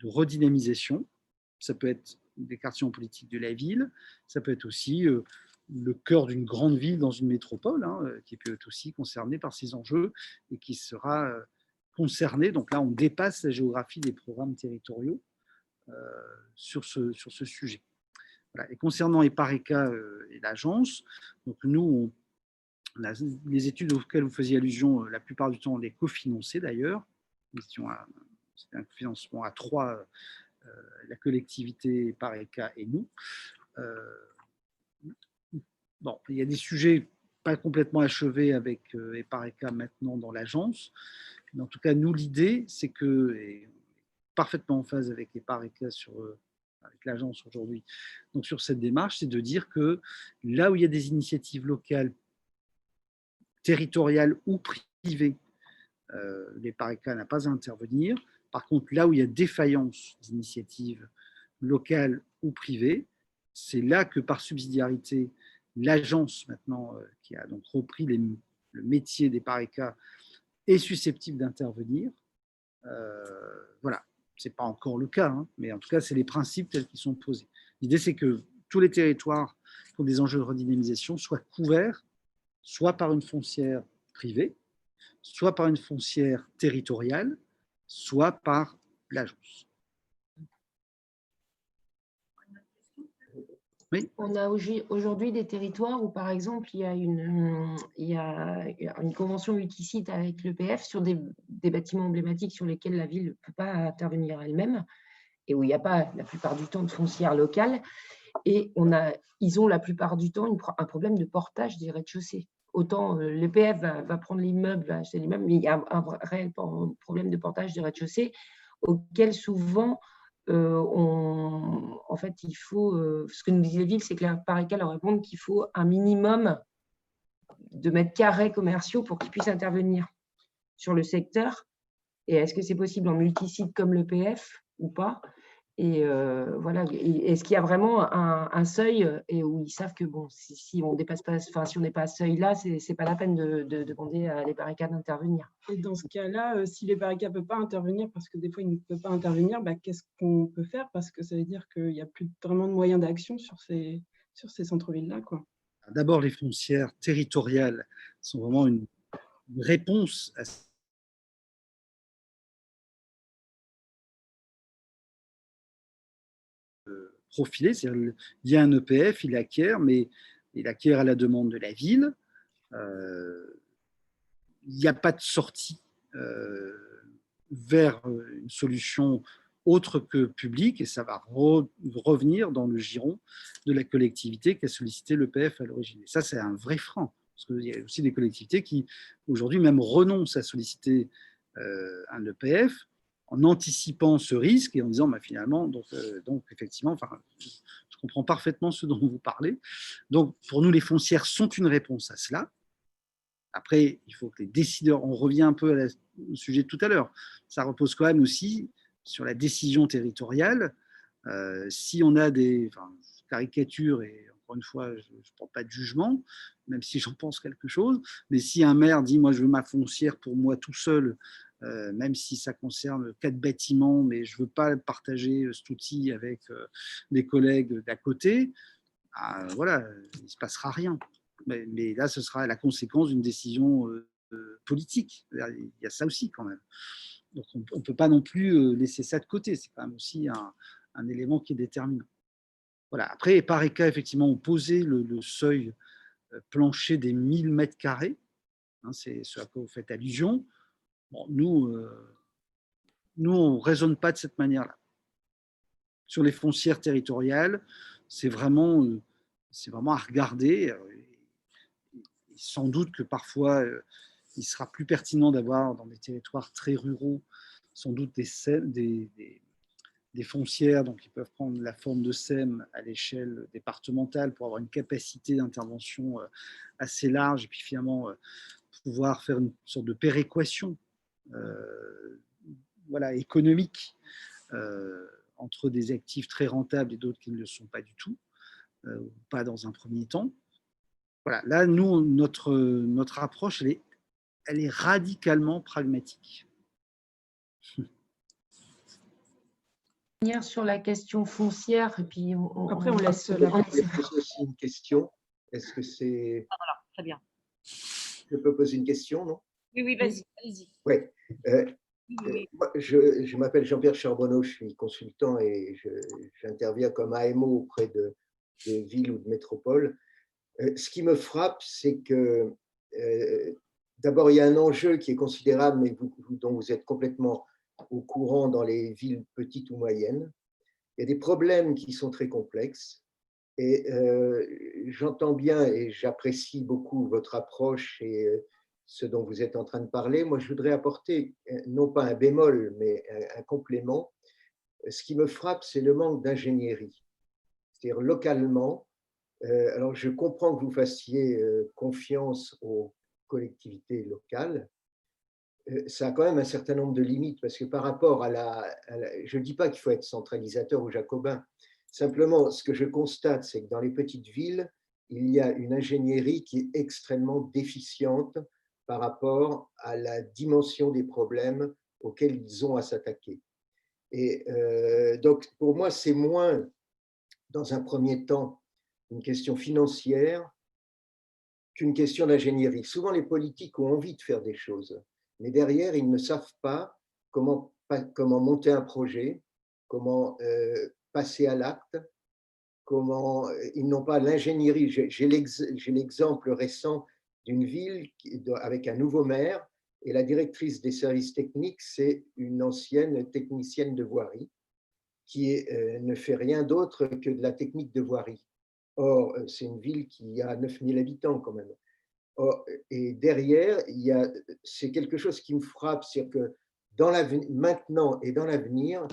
de redynamisation. Ça peut être des quartiers en politique de la ville, ça peut être aussi le cœur d'une grande ville dans une métropole, qui peut être aussi concerné par ces enjeux et qui sera concerné. Donc là, on dépasse la géographie des programmes territoriaux sur ce sujet. Voilà. Et concernant EPARECA et l'agence, donc nous, les études auxquelles vous faisiez allusion, la plupart du temps, on les cofinancait d'ailleurs. C'était un financement à 3, la collectivité EPARECA et nous. Bon, il y a des sujets pas complètement achevés avec EPARECA maintenant dans l'agence. Mais en tout cas, nous, l'idée, c'est que, et parfaitement en phase avec EPARECA avec l'agence aujourd'hui, donc sur cette démarche, c'est de dire que là où il y a des initiatives locales, territoriales ou privées, l'EPARECA n'a pas à intervenir. Par contre, là où il y a défaillance d'initiatives locales ou privées, c'est là que par subsidiarité, l'agence maintenant qui a donc repris le métier d'EPARECA est susceptible d'intervenir. Voilà, ce n'est pas encore le cas, mais en tout cas, c'est les principes tels qu'ils sont posés. L'idée, c'est que tous les territoires qui ont des enjeux de redynamisation soient couverts, soit par une foncière privée, soit par une foncière territoriale, soit par l'agence. Oui. On a aujourd'hui des territoires où, par exemple, il y a une convention multisite avec l'EPF sur des bâtiments emblématiques sur lesquels la ville ne peut pas intervenir elle-même et où il n'y a pas la plupart du temps de foncière locale. Et ils ont la plupart du temps un problème de portage des rez-de-chaussée. Autant l'EPF va prendre l'immeuble, va acheter l'immeuble, mais il y a un réel problème de portage des rez-de-chaussée auquel souvent en fait, il faut, ce que nous disent les villes, c'est que l'EPARECA leur répond qu'il faut un minimum de mètres carrés commerciaux pour qu'ils puissent intervenir sur le secteur. Et est-ce que c'est possible en multisite comme l'EPF ou pas? Et voilà. Est-ce qu'il y a vraiment un seuil et où ils savent que bon, si on dépasse pas, enfin si on n'est pas à ce seuil-là, c'est pas la peine de demander à l'EPARECA d'intervenir. Et dans ce cas-là, si l'EPARECA ne peut pas intervenir, parce que des fois il ne peut pas intervenir, qu'est-ce qu'on peut faire? Parce que ça veut dire qu'il n'y a plus vraiment de moyens d'action sur ces centres-villes-là, quoi. D'abord, les foncières territoriales sont vraiment une réponse à profilé, c'est-à-dire il y a un EPF, il acquiert, mais il acquiert à la demande de la ville. Il n'y a pas de sortie vers une solution autre que publique, et ça va revenir dans le giron de la collectivité qui a sollicité l'EPF à l'origine. Et ça, c'est un vrai frein, parce qu'il y a aussi des collectivités qui, aujourd'hui, même renoncent à solliciter un EPF en anticipant ce risque et en disant finalement, donc effectivement, je comprends parfaitement ce dont vous parlez. Donc, pour nous, les foncières sont une réponse à cela. Après, il faut que les décideurs, on revient un peu au sujet de tout à l'heure, ça repose quand même aussi sur la décision territoriale. Si on a des caricatures, et encore une fois, je ne prends pas de jugement, même si j'en pense quelque chose, mais si un maire dit, moi je veux ma foncière pour moi tout seul, même si ça concerne 4 bâtiments, mais je ne veux pas partager cet outil avec les collègues d'à côté, voilà, il ne se passera rien. Mais là, ce sera la conséquence d'une décision politique. Il y a ça aussi quand même. Donc on ne peut pas non plus laisser ça de côté. C'est quand même aussi un élément qui est déterminant. Voilà. Après, Pareca, effectivement, ont posé le seuil plancher des 1000 mètres carrés. Hein, c'est ce à quoi vous faites allusion. Bon, nous, on ne raisonne pas de cette manière-là. Sur les foncières territoriales, c'est vraiment à regarder. Sans doute que parfois, il sera plus pertinent d'avoir dans des territoires très ruraux, sans doute des foncières, donc ils peuvent prendre la forme de SEM à l'échelle départementale pour avoir une capacité d'intervention assez large et puis finalement pouvoir faire une sorte de péréquation économique entre des actifs très rentables et d'autres qui ne le sont pas du tout, ou pas dans un premier temps. Voilà, là, nous, notre approche, elle est radicalement pragmatique. Sur la question foncière, et puis après, on laisse la parole. Je pose aussi une question. Est-ce que c'est… Voilà, très bien. Je peux poser une question, non? Oui, vas-y, allez-y. Oui. Oui. Je m'appelle Jean-Pierre Charbonneau, je suis consultant et j'interviens comme AMO auprès de villes ou de métropoles. Ce qui me frappe, c'est que d'abord, il y a un enjeu qui est considérable, mais dont vous êtes complètement au courant dans les villes petites ou moyennes. Il y a des problèmes qui sont très complexes. Et j'entends bien et j'apprécie beaucoup votre approche et ce dont vous êtes en train de parler. Moi, je voudrais apporter, non pas un bémol, mais un complément. Ce qui me frappe, c'est le manque d'ingénierie. C'est-à-dire localement, alors je comprends que vous fassiez confiance aux collectivités locales. Ça a quand même un certain nombre de limites parce que par rapport je ne dis pas qu'il faut être centralisateur ou jacobin. Simplement, ce que je constate, c'est que dans les petites villes, il y a une ingénierie qui est extrêmement déficiente par rapport à la dimension des problèmes auxquels ils ont à s'attaquer. Et donc, pour moi, c'est moins, dans un premier temps, une question financière qu'une question d'ingénierie. Souvent, les politiques ont envie de faire des choses, mais derrière, ils ne savent pas comment monter un projet, comment passer à l'acte, ils n'ont pas l'ingénierie. J'ai l'exemple récent d'une ville avec un nouveau maire, et la directrice des services techniques, c'est une ancienne technicienne de voirie qui ne fait rien d'autre que de la technique de voirie. Or, c'est une ville qui a 9000 habitants quand même. Or, et derrière, c'est quelque chose qui me frappe, c'est que maintenant et dans l'avenir,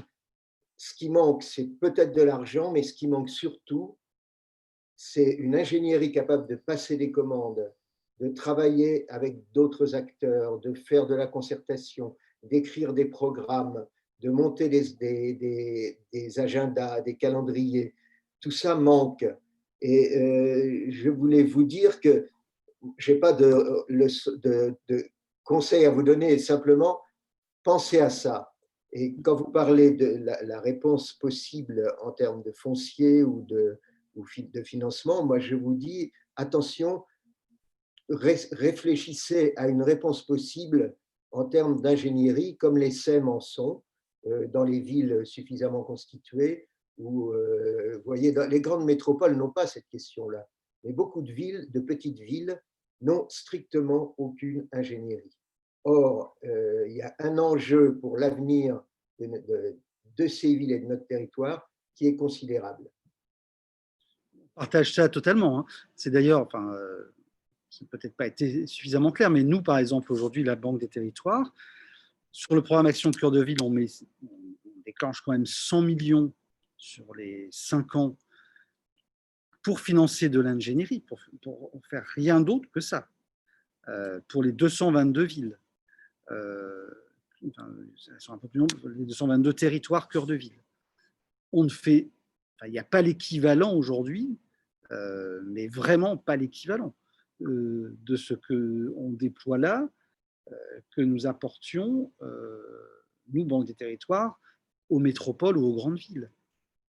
ce qui manque, c'est peut-être de l'argent, mais ce qui manque surtout, c'est une ingénierie capable de passer des commandes, de travailler avec d'autres acteurs, de faire de la concertation, d'écrire des programmes, de monter des agendas, des calendriers. Tout ça manque. Et je voulais vous dire que je n'ai pas de conseils à vous donner, simplement pensez à ça. Et quand vous parlez de la réponse possible en termes de foncier ou de financement, moi je vous dis, attention, réfléchissez à une réponse possible en termes d'ingénierie, comme les SEM en sont, dans les villes suffisamment constituées, où, vous voyez, les grandes métropoles n'ont pas cette question-là. Mais beaucoup de villes, de petites villes, n'ont strictement aucune ingénierie. Or, il y a un enjeu pour l'avenir de ces villes et de notre territoire qui est considérable. On partage ça totalement. Hein. C'est d'ailleurs, ça n'a peut-être pas été suffisamment clair, mais nous, par exemple, aujourd'hui, la Banque des territoires, sur le programme Action de cœur de ville, on déclenche quand même 100 millions sur les 5 ans pour financer de l'ingénierie, pour faire rien d'autre que ça, pour les 222 villes. Enfin, elles sont un peu plus nombreuses, les 222 territoires cœur de ville. On ne fait, enfin, il n'y a pas l'équivalent aujourd'hui, mais vraiment pas l'équivalent de ce qu'on déploie là, que nous apportions, nous, Banque des Territoires, aux métropoles ou aux grandes villes.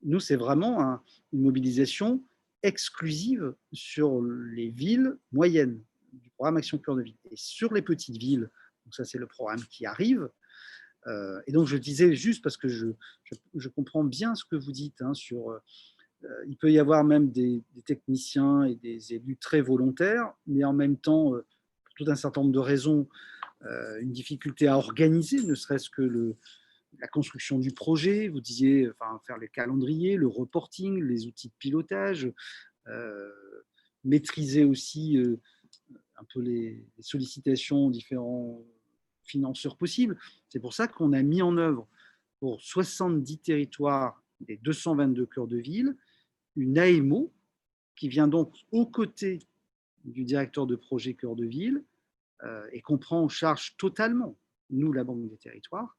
Nous, c'est vraiment une mobilisation exclusive sur les villes moyennes du programme Action Cœur de Ville. Et sur les petites villes, donc ça c'est le programme qui arrive, et donc je disais juste parce que je comprends bien ce que vous dites sur il peut y avoir même des techniciens et des élus très volontaires, mais en même temps, pour tout un certain nombre de raisons, une difficulté à organiser, ne serait-ce que la construction du projet, vous disiez, enfin, faire le calendrier, le reporting, les outils de pilotage, maîtriser aussi un peu les sollicitations aux différents financeurs possibles. C'est pour ça qu'on a mis en œuvre pour 70 territoires des 222 cœurs de ville une AMO qui vient donc aux côtés du directeur de projet cœur de ville et qu'on prend en charge totalement, nous, la Banque des Territoires,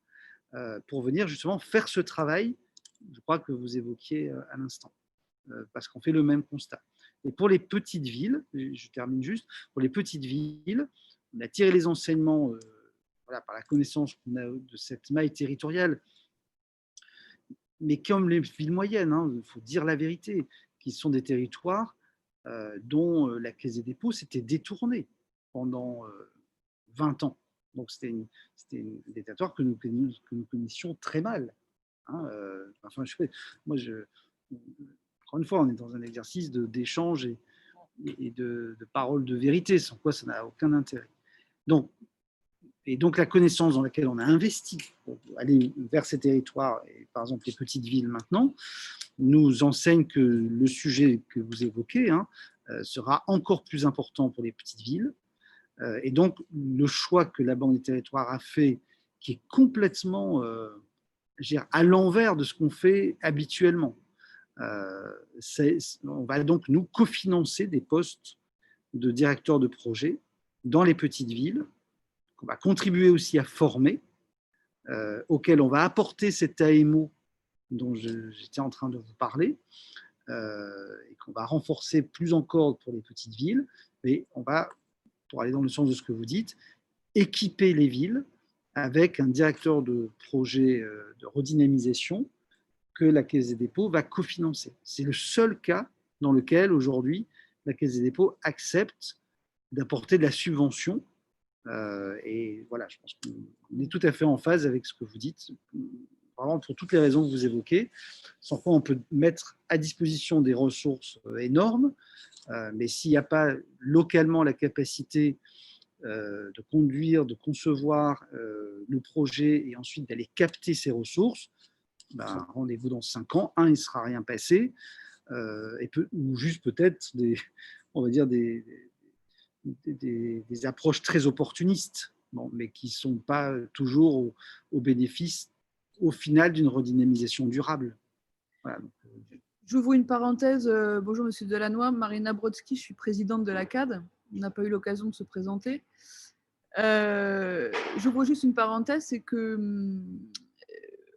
pour venir justement faire ce travail, je crois que vous évoquiez à l'instant, parce qu'on fait le même constat. Et pour les petites villes, je termine juste, pour les petites villes, on a tiré les enseignements voilà, par la connaissance qu'on a de cette maille territoriale, mais comme les villes moyennes, il faut dire la vérité, qui sont des territoires dont la Caisse des dépôts s'était détournée pendant 20 ans. Donc, c'était des territoires que nous connaissions très mal. Enfin, encore une fois, on est dans un exercice d'échange et de paroles de vérité, sans quoi ça n'a aucun intérêt. Donc, la connaissance dans laquelle on a investi pour aller vers ces territoires, et par exemple les petites villes maintenant, nous enseigne que le sujet que vous évoquez sera encore plus important pour les petites villes. Et donc, le choix que la Banque des Territoires a fait, qui est complètement à l'envers de ce qu'on fait habituellement, on va donc nous cofinancer des postes de directeurs de projet dans les petites villes, qu'on va contribuer aussi à former, auquel on va apporter cette AMO dont j'étais en train de vous parler, et qu'on va renforcer plus encore pour les petites villes, mais on va, pour aller dans le sens de ce que vous dites, équiper les villes avec un directeur de projet de redynamisation que la Caisse des dépôts va cofinancer. C'est le seul cas dans lequel aujourd'hui la Caisse des dépôts accepte d'apporter de la subvention. Et voilà, je pense qu'on est tout à fait en phase avec ce que vous dites, vraiment pour toutes les raisons que vous évoquez, sans quoi on peut mettre à disposition des ressources énormes, mais s'il n'y a pas localement la capacité de conduire, de concevoir le projet et ensuite d'aller capter ces ressources, ben, rendez-vous dans 5 ans. Il ne sera rien passé, ou juste peut-être on va dire des approches très opportunistes, mais qui ne sont pas toujours au bénéfice, au final, d'une redynamisation durable. Voilà, donc, j'ouvre une parenthèse. Bonjour, Monsieur Delannoy. Marina Brodsky, je suis présidente de la CAD. On n'a pas eu l'occasion de se présenter. J'ouvre juste une parenthèse, c'est que,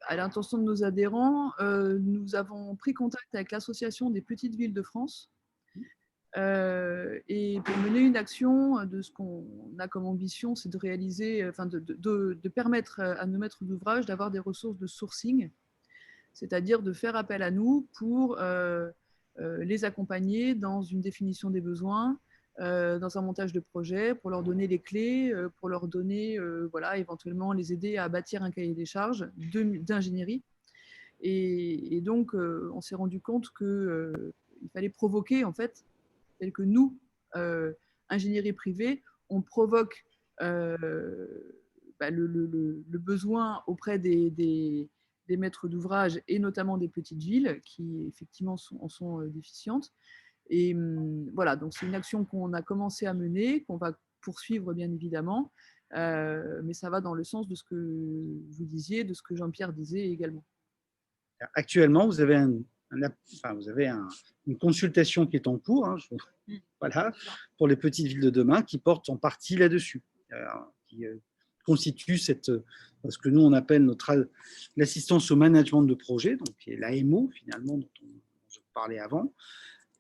à l'intention de nos adhérents, nous avons pris contact avec l'Association des petites villes de France et pour mener une action de ce qu'on a comme ambition, c'est de réaliser, enfin de permettre à nos maîtres d'ouvrage d'avoir des ressources de sourcing, c'est-à-dire de faire appel à nous pour les accompagner dans une définition des besoins, dans un montage de projet, pour leur donner les clés, pour leur donner, voilà, éventuellement les aider à bâtir un cahier des charges d'ingénierie. Et donc, on s'est rendu compte qu'il fallait provoquer, en fait, tel que nous, ingénierie privée, on provoque le besoin auprès des maîtres d'ouvrage et notamment des petites villes qui effectivement en sont déficientes. Et voilà, donc c'est une action qu'on a commencé à mener, qu'on va poursuivre bien évidemment, mais ça va dans le sens de ce que vous disiez, de ce que Jean-Pierre disait également. Actuellement, vous avez un vous avez une consultation qui est en cours, hein, voilà, pour les petites villes de demain, qui porte en partie là-dessus, qui constitue ce que nous on appelle l'assistance au management de projet, donc qui est l'AMO finalement dont je parlais avant.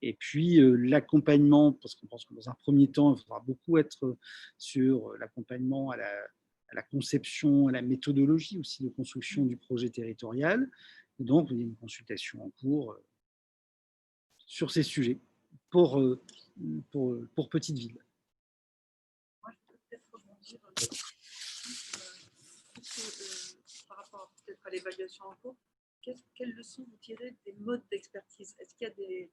Et puis l'accompagnement, parce qu'on pense que dans un premier temps, il faudra beaucoup être sur l'accompagnement à la conception, à la méthodologie aussi de construction du projet territorial. Et donc, il y a une consultation en cours sur ces sujets pour petites villes. Moi, je peux peut-être rebondir par rapport peut-être à l'évaluation en cours. Quelles leçons vous tirez des modes d'expertise? Est-ce qu'il y a des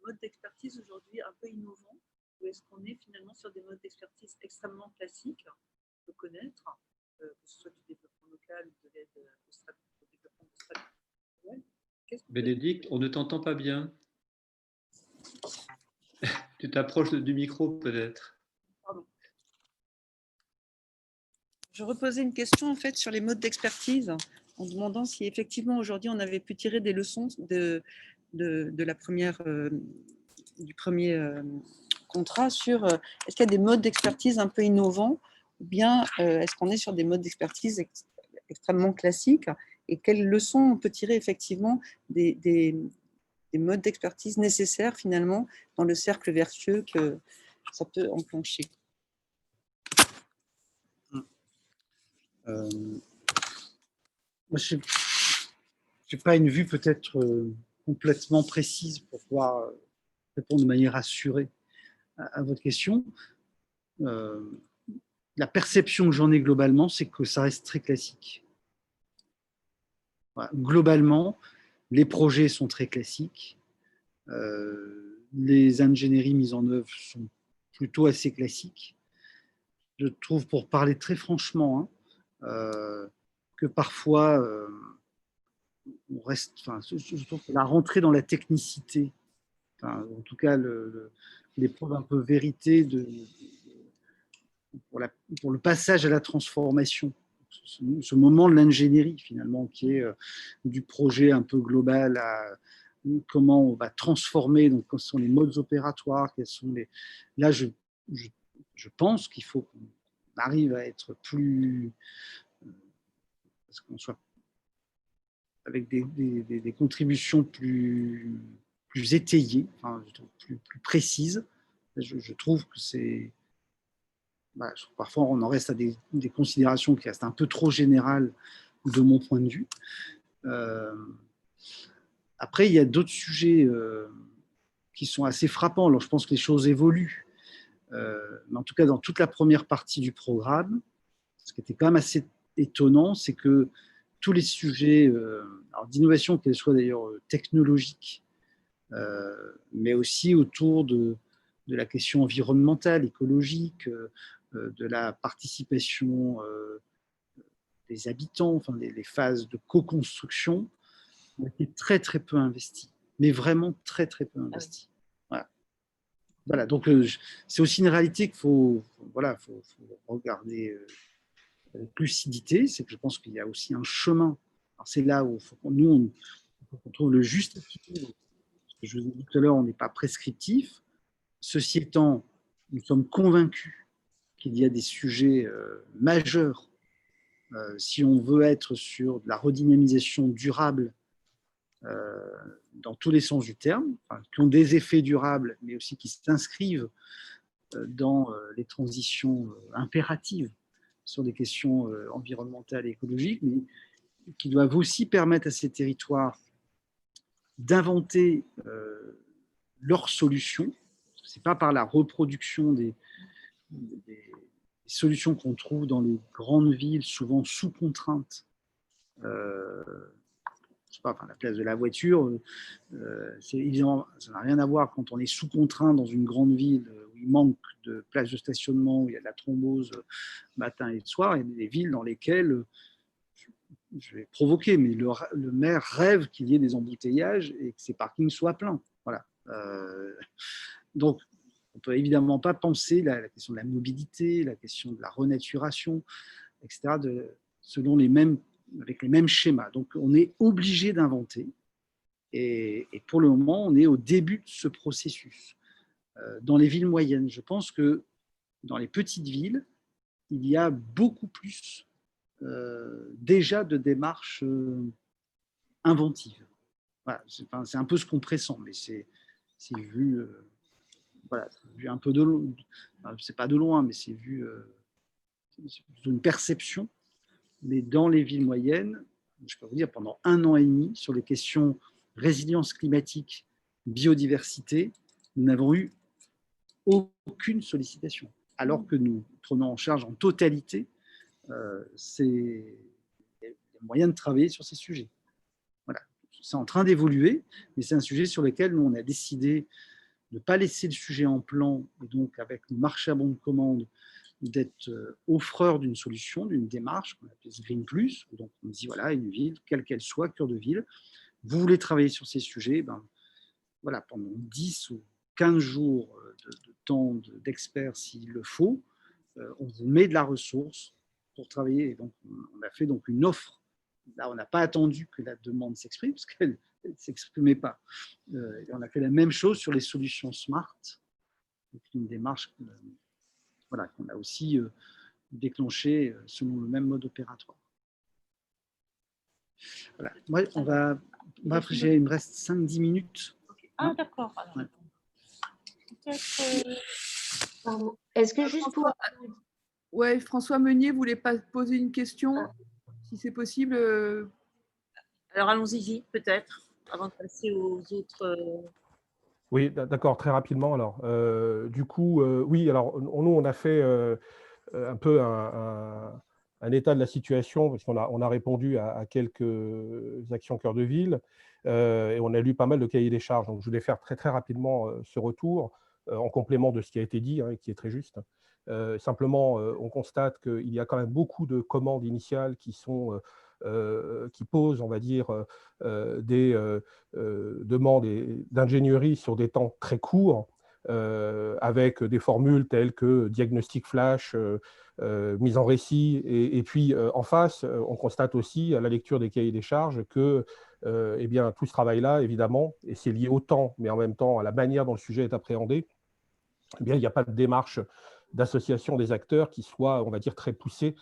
modes d'expertise aujourd'hui un peu innovants, ou est-ce qu'on est finalement sur des modes d'expertise extrêmement classiques, qu'on peut connaître, que ce soit du développement local ou de l'aide au développement de stratégie? Bénédicte, on ne t'entend pas bien. Tu t'approches du micro peut-être. Pardon. Je reposais une question en fait sur les modes d'expertise, en demandant si effectivement aujourd'hui on avait pu tirer des leçons de la première, du premier contrat sur est-ce qu'il y a des modes d'expertise un peu innovants, ou bien est-ce qu'on est sur des modes d'expertise extrêmement classiques, et quelles leçons on peut tirer effectivement des modes d'expertise nécessaires finalement dans le cercle vertueux que ça peut enclencher. Je n'ai pas une vue peut-être complètement précise pour pouvoir répondre de manière assurée à votre question. La perception que j'en ai globalement, c'est que ça reste très classique. Voilà. Globalement, les projets sont très classiques. Les ingénieries mises en œuvre sont plutôt assez classiques. Je trouve, pour parler très franchement, que parfois on reste. Je trouve que la rentrée dans la technicité, en tout cas l'épreuve un peu vérité pour le passage à la transformation, ce moment de l'ingénierie finalement qui est du projet un peu global à comment on va transformer, donc quels sont les modes opératoires, quels sont les. Là, je pense qu'il faut qu'on arrive à être plus, parce qu'on soit avec des contributions plus étayées, enfin, plus précises. Je trouve que c'est. Parfois, on en reste à des considérations qui restent un peu trop générales de mon point de vue. Après, il y a d'autres sujets qui sont assez frappants. Alors, je pense que les choses évoluent. Mais en tout cas, dans toute la première partie du programme, ce qui était quand même assez étonnant, c'est que tous les sujets d'innovation, qu'elles soient d'ailleurs technologiques, mais aussi autour de la question environnementale, écologique, de la participation des habitants, enfin les phases de co-construction, ont été très très peu investies, mais vraiment très très peu investies. Voilà, donc c'est aussi une réalité qu'il faut regarder avec lucidité. C'est que je pense qu'il y a aussi un chemin. Alors c'est là où nous on trouve le juste équilibre. Je vous ai dit tout à l'heure, on n'est pas prescriptif. Ceci étant, nous sommes convaincus qu'il y a des sujets majeurs si on veut être sur de la redynamisation durable dans tous les sens du terme, qui ont des effets durables, mais aussi qui s'inscrivent dans les transitions impératives sur des questions environnementales et écologiques, mais qui doivent aussi permettre à ces territoires d'inventer leurs solutions. Ce n'est pas par la reproduction des solutions qu'on trouve dans les grandes villes, souvent sous contrainte. Je sais pas, la place de la voiture, c'est évidemment, ça n'a rien à voir quand on est sous contrainte dans une grande ville où il manque de places de stationnement, où il y a de la thrombose matin et soir. Il y a des villes dans lesquelles, je vais provoquer, mais le maire rêve qu'il y ait des embouteillages et que ces parkings soient pleins. Voilà. Donc, on ne peut évidemment pas penser la question de la mobilité, la question de la renaturation, etc., avec les mêmes schémas. Donc, on est obligé d'inventer. Et pour le moment, on est au début de ce processus. Dans les villes moyennes, je pense que dans les petites villes, il y a beaucoup plus déjà de démarches inventives. Voilà, c'est un peu ce qu'on pressent, mais c'est vu, voilà, vu un peu de loin. C'est pas de loin, mais c'est vu une perception. Mais dans les villes moyennes, je peux vous dire, pendant 1 an et demi, sur les questions résilience climatique, biodiversité, nous n'avons eu aucune sollicitation, alors que nous prenons en charge en totalité les moyens de travailler sur ces sujets. Voilà. C'est en train d'évoluer, mais c'est un sujet sur lequel nous, on a décidé de ne pas laisser le sujet en plan, et donc avec le marché à bon de commande, d'être offreur d'une solution, d'une démarche qu'on appelle Green Plus. Donc on dit, voilà, une ville, quelle qu'elle soit, cœur de ville, vous voulez travailler sur ces sujets, ben, voilà, pendant 10 ou 15 jours de temps d'experts s'il le faut, on vous met de la ressource pour travailler. Et donc, on a fait donc une offre. Là, on n'a pas attendu que la demande s'exprime, parce qu'elle ne s'exprimait pas. Et on a fait la même chose sur les solutions smart, donc une démarche voilà, qu'on a aussi déclenchée selon le même mode opératoire. Voilà. Moi, il me reste 5-10 minutes. Ah, d'accord. Ouais. Pardon. Est-ce que juste pour... Ouais, François Meunier voulait pas poser une question, si c'est possible. Alors allons-y, peut-être, avant de passer aux autres. Oui, d'accord, très rapidement. Alors, du coup, oui, alors nous, on a fait un peu un état de la situation, parce qu'on a répondu à quelques actions cœur de ville, et on a lu pas mal de cahiers des charges. Donc, je voulais faire très, très rapidement ce retour, en complément de ce qui a été dit, hein, qui est très juste. Simplement, on constate qu'il y a quand même beaucoup de commandes initiales qui posent, on va dire, des demandes d'ingénierie sur des temps très courts, avec des formules telles que diagnostic flash, mise en récit. Et puis, en face, on constate aussi, à la lecture des cahiers des charges, que eh bien, tout ce travail-là, évidemment, et c'est lié au temps, mais en même temps à la manière dont le sujet est appréhendé, eh bien, il n'y a pas de démarche d'association des acteurs qui soit, on va dire, très poussée.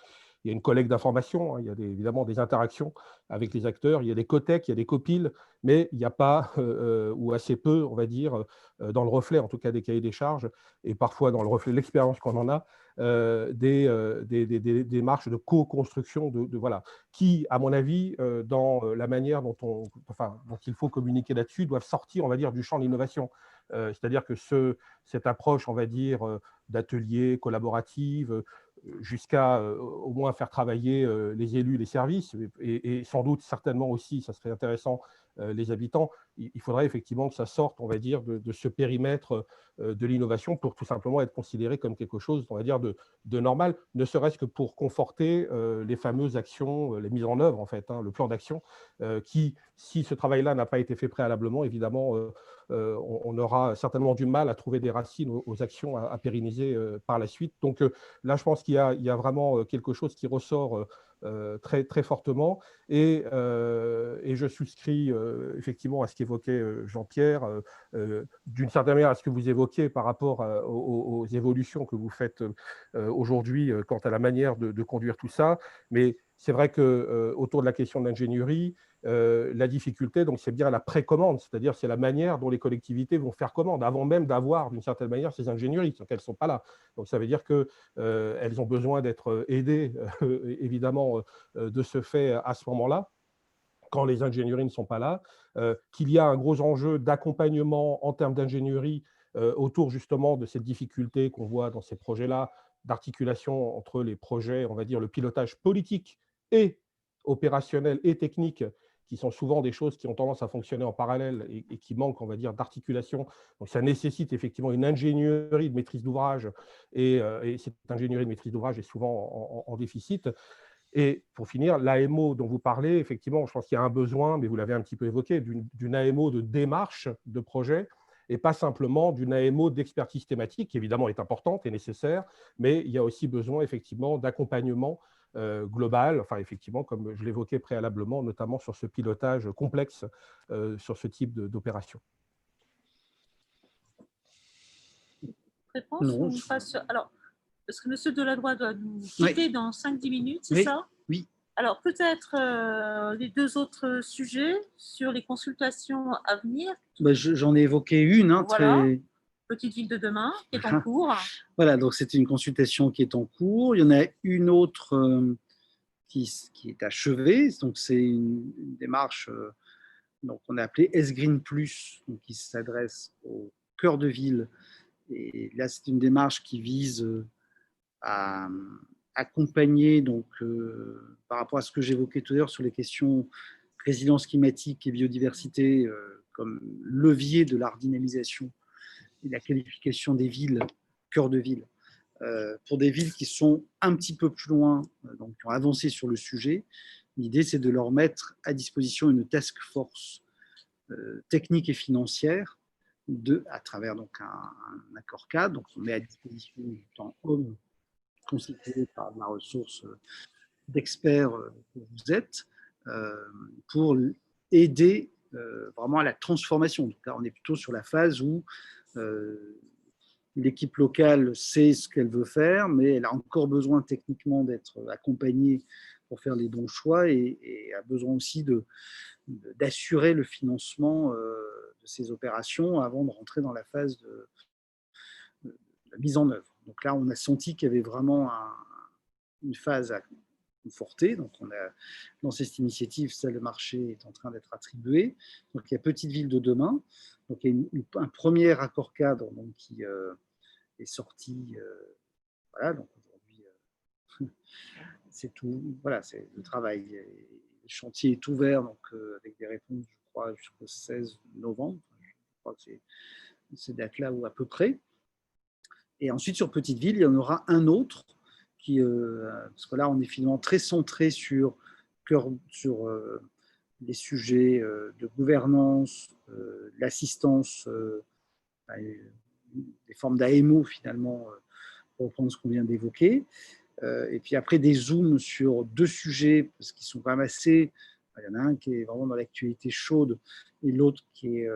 Il y a une collecte d'informations, hein, il y a évidemment des interactions avec les acteurs, il y a des cotecs, il y a des copiles, mais il n'y a pas, ou assez peu, on va dire, dans le reflet, en tout cas des cahiers des charges, et parfois dans le reflet de l'expérience qu'on en a, des démarches de co-construction, voilà, qui, à mon avis, dans la manière dont il faut communiquer là-dessus, doivent sortir, on va dire, du champ de l'innovation. C'est-à-dire que cette approche, on va dire, d'atelier collaborative, jusqu'à au moins faire travailler les élus, les services, et sans doute, certainement aussi, ça serait intéressant, les habitants, il faudrait effectivement que ça sorte, on va dire, de ce périmètre de l'innovation pour tout simplement être considéré comme quelque chose, on va dire, de normal, ne serait-ce que pour conforter les fameuses actions, les mises en œuvre, en fait, hein, le plan d'action, qui, si ce travail-là n'a pas été fait préalablement, évidemment, on aura certainement du mal à trouver des racines aux actions à pérenniser par la suite. Donc là, je pense qu'il y a vraiment quelque chose qui ressort très, très fortement. Et je souscris effectivement à ce qu'évoquait Jean-Pierre, d'une certaine manière à ce que vous évoquiez par rapport aux évolutions que vous faites aujourd'hui quant à la manière de conduire tout ça. Mais c'est vrai qu'autour de la question de l'ingénierie, la difficulté, donc c'est bien la précommande, c'est-à-dire c'est la manière dont les collectivités vont faire commande, avant même d'avoir d'une certaine manière ces ingénieries, donc elles ne sont pas là. Donc ça veut dire qu'elles ont besoin d'être aidées, évidemment, de ce fait à ce moment-là, quand les ingénieries ne sont pas là, qu'il y a un gros enjeu d'accompagnement en termes d'ingénierie autour justement de cette difficulté qu'on voit dans ces projets-là, d'articulation entre les projets, on va dire le pilotage politique et opérationnel et technique, qui sont souvent des choses qui ont tendance à fonctionner en parallèle et qui manquent, on va dire, d'articulation. Donc, ça nécessite effectivement une ingénierie de maîtrise d'ouvrage, et cette ingénierie de maîtrise d'ouvrage est souvent en déficit. Et pour finir, l'AMO dont vous parlez, effectivement, je pense qu'il y a un besoin, mais vous l'avez un petit peu évoqué, d'une AMO de démarche de projet, et pas simplement d'une AMO d'expertise thématique, qui évidemment est importante et nécessaire, mais il y a aussi besoin effectivement d'accompagnement globale, enfin effectivement, comme je l'évoquais préalablement, notamment sur ce pilotage complexe sur ce type d'opération. Réponse Non, ou je- pas sur- Alors, parce que Monsieur Deladroit doit nous quitter dans 5-10 minutes, c'est Oui. ça? Oui. Alors, peut-être les 2 autres sujets sur les consultations à venir. Bah, j'en ai évoqué une, hein, Voilà. très... Petite ville de demain, qui est en cours. Voilà, donc c'est une consultation qui est en cours. Il y en a une autre qui est achevée. Donc c'est une démarche donc on a appelée S-Green Plus, donc qui s'adresse au cœur de ville. Et là, c'est une démarche qui vise à accompagner, donc, par rapport à ce que j'évoquais tout à l'heure sur les questions résilience climatique et biodiversité, comme levier de la redynamisation et la qualification des villes, cœur de ville, pour des villes qui sont un petit peu plus loin, donc qui ont avancé sur le sujet. L'idée, c'est de leur mettre à disposition une task force technique et financière à travers donc un accord cadre. Donc, on met à disposition du temps homme constitué par la ressource d'experts que vous êtes pour aider vraiment à la transformation. Donc là, on est plutôt sur la phase où l'équipe locale sait ce qu'elle veut faire, mais elle a encore besoin techniquement d'être accompagnée pour faire les bons choix et a besoin aussi d'assurer le financement de ces opérations avant de rentrer dans la phase de la mise en œuvre. Donc là, on a senti qu'il y avait vraiment une phase à conforter. Donc on a lancé cette initiative, ça, le marché est en train d'être attribué. Donc il y a Petite Ville de demain. Donc il y a un premier accord cadre donc, qui est sorti. Voilà, donc aujourd'hui, c'est tout. Voilà, c'est le travail. Le chantier est ouvert donc, avec des réponses, je crois, jusqu'au 16 novembre. Je crois que c'est ces dates-là ou à peu près. Et ensuite, sur Petite Ville, il y en aura un autre qui, parce que là, on est finalement très centré sur les sujets de gouvernance, l'assistance, des formes d'AMO finalement, pour reprendre ce qu'on vient d'évoquer. Et puis après, des zooms sur 2 sujets, parce qu'ils sont quand même assez... Il y en a un qui est vraiment dans l'actualité chaude et l'autre qui est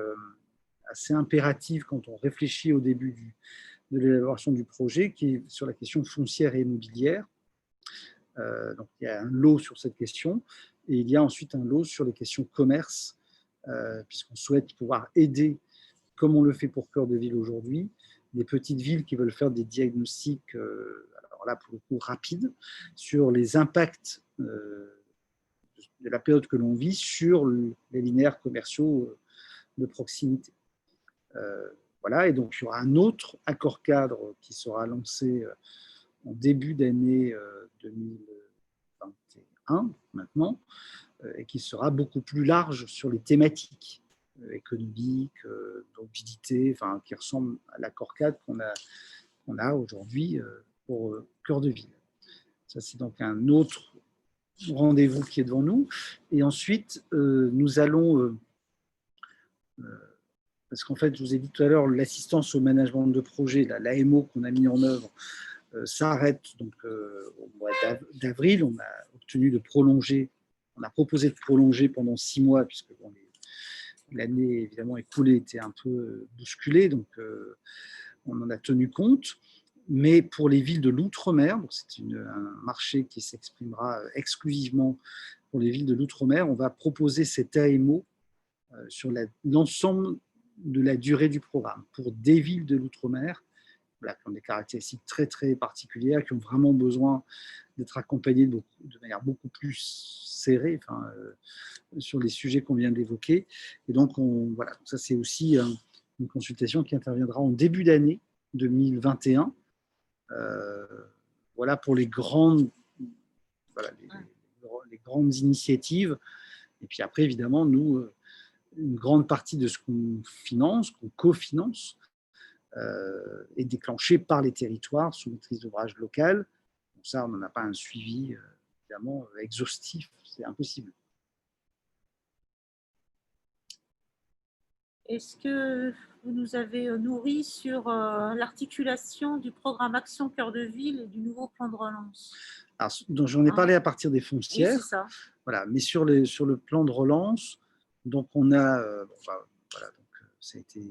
assez impératif quand on réfléchit au début de l'élaboration du projet, qui est sur la question foncière et immobilière. Donc il y a un lot sur cette question, et il y a ensuite un lot sur les questions commerce, puisqu'on souhaite pouvoir aider, comme on le fait pour Cœur de Ville aujourd'hui, des petites villes qui veulent faire des diagnostics, alors là pour le coup rapides, sur les impacts de la période que l'on vit sur les linéaires commerciaux de proximité. Voilà, et donc il y aura un autre accord cadre qui sera lancé en début d'année 2021 maintenant, et qui sera beaucoup plus large sur les thématiques économiques, mobilité, enfin, qui ressemble à l'accord cadre qu'on a aujourd'hui pour Cœur de Ville. Ça, c'est donc un autre rendez-vous qui est devant nous. Et ensuite, nous allons... parce qu'en fait, je vous ai dit tout à l'heure, l'assistance au management de projet, l'AMO qu'on a mis en œuvre, s'arrête donc au mois d'avril. On a obtenu de prolonger, on a proposé de prolonger pendant 6 mois, puisque bon, l'année évidemment écoulée était un peu bousculée, donc on en a tenu compte. Mais pour les villes de l'outre-mer, c'est un marché qui s'exprimera exclusivement pour les villes de l'outre-mer, on va proposer cet AMO sur l'ensemble de la durée du programme pour des villes de l'outre-mer, voilà, qui ont des caractéristiques très très particulières, qui ont vraiment besoin d'être accompagnées de manière beaucoup plus serrée, enfin, sur les sujets qu'on vient d'évoquer. Et donc, voilà, ça c'est aussi une consultation qui interviendra en début d'année 2021. Voilà pour les grandes, voilà, les grandes initiatives. Et puis après, évidemment, nous, une grande partie de ce qu'on finance, qu'on cofinance, est déclenchée par les territoires sous maîtrise d'ouvrage locale. Donc ça, on n'en a pas un suivi, évidemment, exhaustif, c'est impossible. Est-ce que vous nous avez nourri sur l'articulation du programme Action Cœur de Ville et du nouveau plan de relance? Alors, donc j'en ai parlé à partir des Oui, foncières. c'est ça. Voilà, mais sur le plan de relance, donc on a, voilà, donc ça a été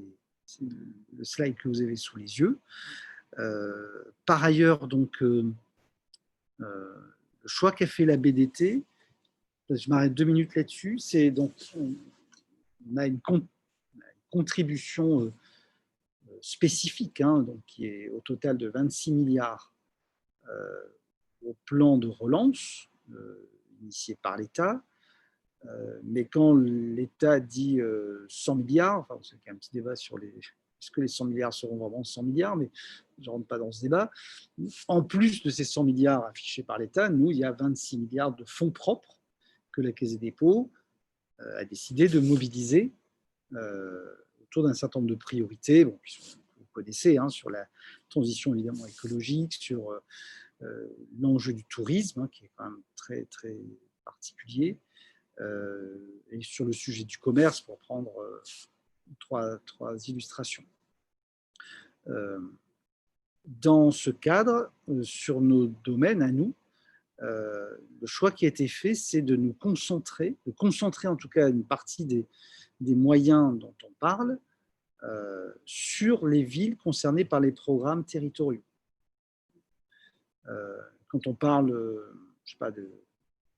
le slide que vous avez sous les yeux. Par ailleurs, donc le choix qu'a fait la BDT, je m'arrête 2 minutes là-dessus, c'est donc on a une contribution spécifique, hein, donc qui est au total de 26 milliards au plan de relance initié par l'État. Mais quand l'État dit 100 milliards, enfin, c'est un petit débat sur est-ce que les 100 milliards seront vraiment 100 milliards, mais je ne rentre pas dans ce débat. En plus de ces 100 milliards affichés par l'État, nous, il y a 26 milliards de fonds propres que la Caisse des dépôts a décidé de mobiliser autour d'un certain nombre de priorités. Bon, vous connaissez, hein, sur la transition évidemment écologique, sur l'enjeu du tourisme, hein, qui est quand même très, très particulier, et sur le sujet du commerce, pour prendre trois illustrations. Dans ce cadre, sur nos domaines à nous, le choix qui a été fait, c'est de nous concentrer, en tout cas une partie des moyens dont on parle, sur les villes concernées par les programmes territoriaux. Quand on parle, je sais pas, de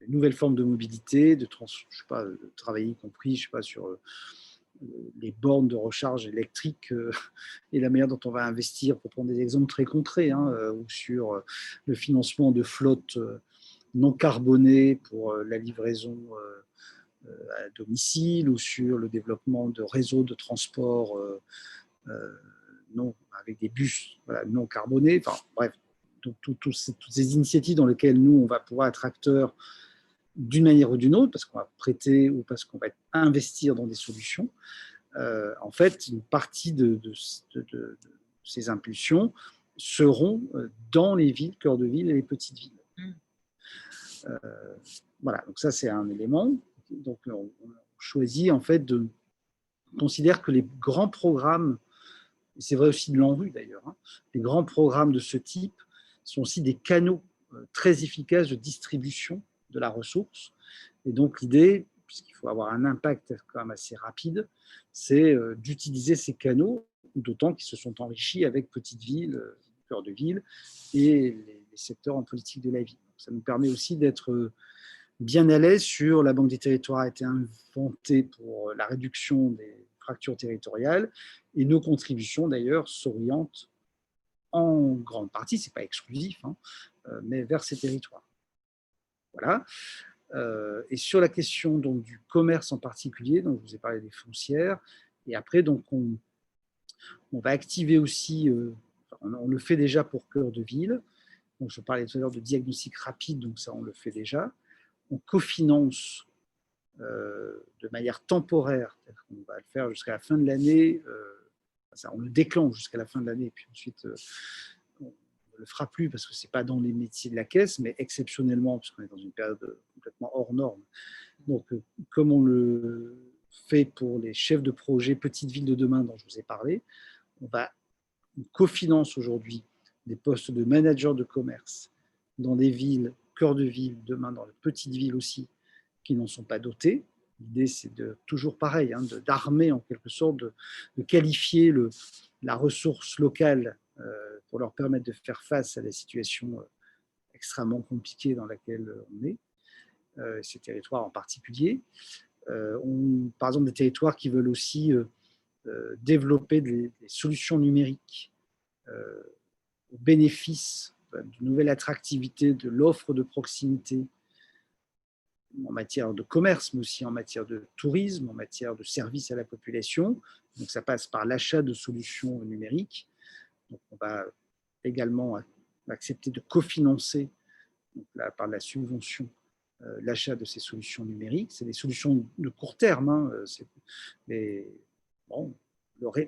nouvelles formes de mobilité, je sais pas, de travailler y compris, je sais pas, sur les bornes de recharge électrique et la manière dont on va investir, pour prendre des exemples très concrets, hein, ou sur le financement de flottes non carbonées pour la livraison à domicile, ou sur le développement de réseaux de transport non, avec des bus, voilà, non carbonés. Enfin, bref, toutes ces initiatives dans lesquelles nous, on va pouvoir être acteurs d'une manière ou d'une autre, parce qu'on va prêter ou parce qu'on va investir dans des solutions. En fait, une partie de ces impulsions seront dans les villes, cœur de ville et les petites villes. Voilà, donc ça c'est un élément. Donc on choisit en fait on considère que les grands programmes, et c'est vrai aussi de l'ANRU d'ailleurs, hein, les grands programmes de ce type sont aussi des canaux très efficaces de distribution de la ressource. Et donc l'idée, puisqu'il faut avoir un impact quand même assez rapide, c'est d'utiliser ces canaux, d'autant qu'ils se sont enrichis avec petites villes, cœur de ville, et les secteurs en politique de la ville. Donc, ça nous permet aussi d'être bien à l'aise sur la Banque des territoires a été inventée pour la réduction des fractures territoriales, et nos contributions d'ailleurs s'orientent en grande partie, ce n'est pas exclusif, hein, mais vers ces territoires. Voilà. Et sur la question donc, du commerce en particulier, donc je vous ai parlé des foncières, et après donc on va activer aussi, on le fait déjà pour cœur de ville, donc je parlais tout à l'heure de diagnostic rapide, donc ça on le fait déjà. On cofinance de manière temporaire, on va le faire jusqu'à la fin de l'année, on le déclenche jusqu'à la fin de l'année, puis ensuite on ne le fera plus parce que ce n'est pas dans les métiers de la caisse, mais exceptionnellement, parce qu'on est dans une période complètement hors norme. Donc, comme on le fait pour les chefs de projet Petites Villes de demain dont je vous ai parlé, on cofinance aujourd'hui des postes de manager de commerce dans des villes, cœur de ville, demain dans les petites villes aussi, qui n'en sont pas dotées. L'idée, c'est toujours pareil, hein, d'armer en quelque sorte, de qualifier la ressource locale pour leur permettre de faire face à la situation extrêmement compliquée dans laquelle on est, ces territoires en particulier. Par exemple, des territoires qui veulent aussi développer des solutions numériques au bénéfice d'une nouvelle attractivité de l'offre de proximité en matière de commerce, mais aussi en matière de tourisme, en matière de services à la population. Donc ça passe par l'achat de solutions numériques. Donc on va également accepter de cofinancer par la subvention l'achat de ces solutions numériques. C'est des solutions de court terme, hein, mais bon,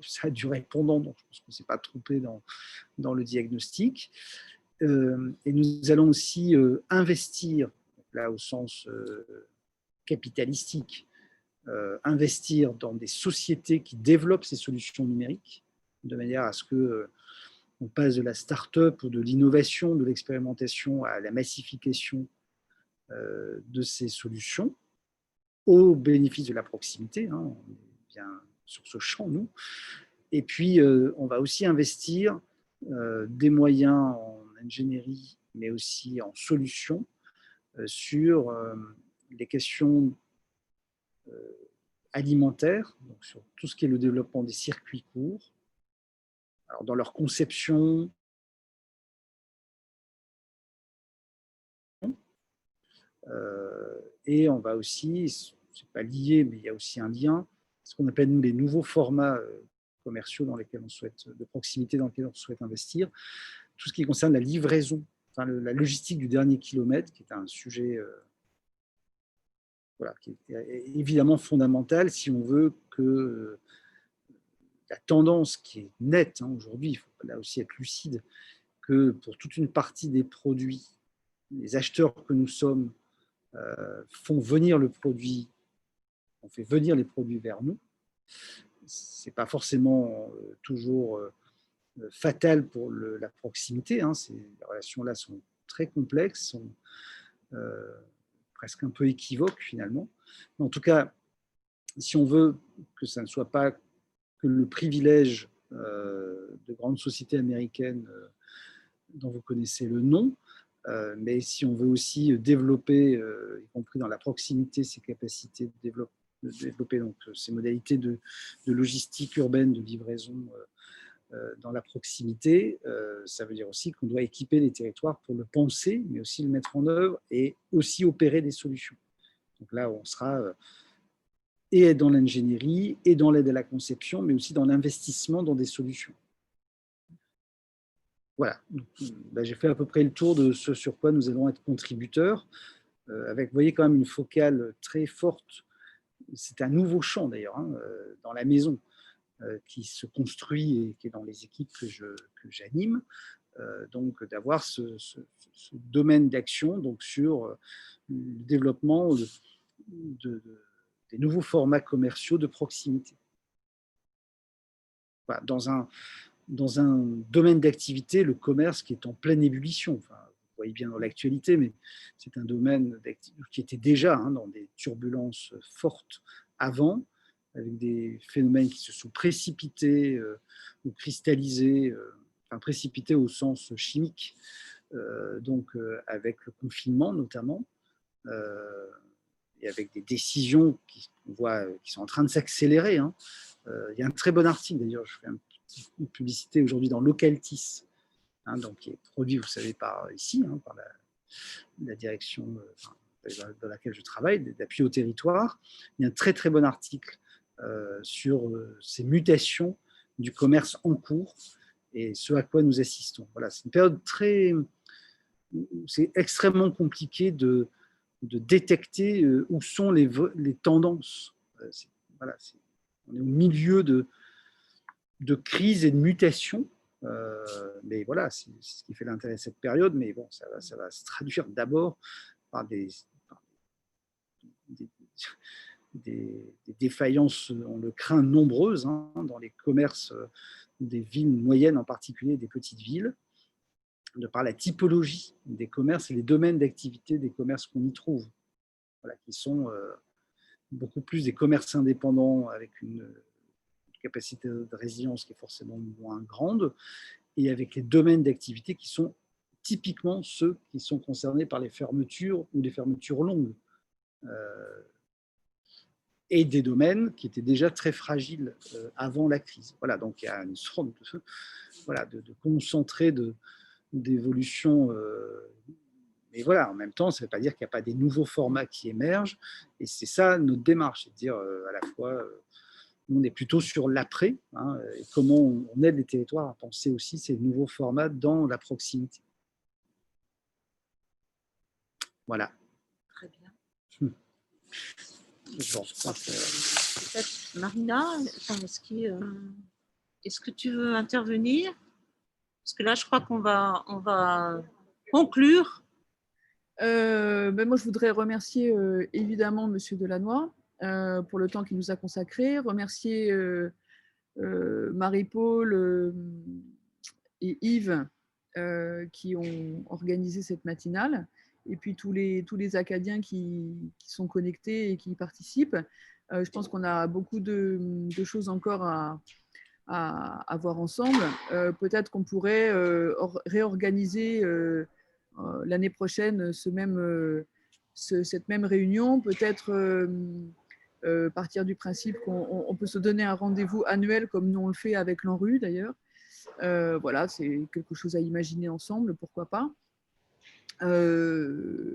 ça a du répondant, donc je pense qu'on ne s'est pas trompé dans le diagnostic. Et nous allons aussi investir, là au sens capitalistique, investir dans des sociétés qui développent ces solutions numériques, de manière à ce que on passe de la start-up ou de l'innovation, de l'expérimentation à la massification de ces solutions, au bénéfice de la proximité. On est bien sur ce champ, nous. Et puis, on va aussi investir des moyens en ingénierie, mais aussi en solutions sur les questions alimentaires, donc sur tout ce qui est le développement des circuits courts, alors dans leur conception, et on va aussi, c'est pas lié, mais il y a aussi un lien, ce qu'on appelle nous les nouveaux formats commerciaux dans lesquels on souhaite, de proximité dans lesquels on souhaite investir, tout ce qui concerne la livraison, enfin la logistique du dernier kilomètre, qui est un sujet voilà, qui est évidemment fondamental si on veut que la tendance qui est nette aujourd'hui, il faut là aussi être lucide, que pour toute une partie des produits, les acheteurs que nous sommes font venir le produit, on fait venir les produits vers nous. Ce n'est pas forcément toujours fatal pour la proximité. Ces relations-là sont très complexes, sont presque un peu équivoques finalement. Mais en tout cas, si on veut que ça ne soit pas que le privilège de grandes sociétés américaines dont vous connaissez le nom, mais si on veut aussi développer, y compris dans la proximité, ces capacités de développer donc, ces modalités de logistique urbaine, de livraison dans la proximité, ça veut dire aussi qu'on doit équiper les territoires pour le penser, mais aussi le mettre en œuvre et aussi opérer des solutions. Donc là, on sera et dans l'ingénierie, et dans l'aide à la conception, mais aussi dans l'investissement dans des solutions. Voilà, j'ai fait à peu près le tour de ce sur quoi nous allons être contributeurs, avec, vous voyez, quand même une focale très forte. C'est un nouveau champ d'ailleurs, dans la maison, qui se construit et qui est dans les équipes que j'anime, donc d'avoir ce domaine d'action donc sur le développement des nouveaux formats commerciaux de proximité. Voilà, dans un domaine d'activité, le commerce qui est en pleine ébullition. Enfin, vous voyez bien dans l'actualité, mais c'est un domaine qui était déjà dans des turbulences fortes avant, avec des phénomènes qui se sont précipités ou cristallisés, enfin précipités au sens chimique, donc avec le confinement notamment, et avec des décisions qu'on voit qui sont en train de s'accélérer. Il y a un très bon article, d'ailleurs, je fais une publicité aujourd'hui dans Localtis, donc qui est produit, vous savez, par ici, par la direction dans laquelle je travaille, d'appui au territoire. Il y a un très très bon article sur ces mutations du commerce en cours et ce à quoi nous assistons. Voilà, c'est une période c'est extrêmement compliqué de détecter où sont les tendances. Voilà, on est au milieu de crise et de mutation, mais voilà, c'est ce qui fait l'intérêt de cette période. Mais bon, ça va se traduire d'abord par des défaillances, on le craint, nombreuses dans les commerces des villes moyennes, en particulier des petites villes, de par la typologie des commerces et les domaines d'activité des commerces qu'on y trouve, voilà, qui sont beaucoup plus des commerces indépendants avec une capacité de résilience qui est forcément moins grande, et avec les domaines d'activité qui sont typiquement ceux qui sont concernés par les fermetures ou les fermetures longues, et des domaines qui étaient déjà très fragiles avant la crise. Voilà, donc il y a une sorte de concentré d'évolution. Mais voilà, en même temps, ça ne veut pas dire qu'il n'y a pas des nouveaux formats qui émergent. Et c'est ça notre démarche, c'est de dire à la fois, on est plutôt sur l'après, et comment on aide les territoires à penser aussi ces nouveaux formats dans la proximité. Voilà. Très bien. Peut-être Marina, est-ce que tu veux intervenir? Parce que là, je crois qu'on va conclure. Moi, je voudrais remercier évidemment Monsieur Delannoy pour le temps qu'il nous a consacré. Remercier Marie-Paul et Yves qui ont organisé cette matinale, et puis tous les Acadiens qui sont connectés et qui y participent. Je pense qu'on a beaucoup de choses encore à voir ensemble. Peut-être qu'on pourrait réorganiser l'année prochaine cette même réunion, peut-être partir du principe qu'on peut se donner un rendez-vous annuel comme nous on le fait avec l'ANRU d'ailleurs. Voilà, c'est quelque chose à imaginer ensemble, pourquoi pas.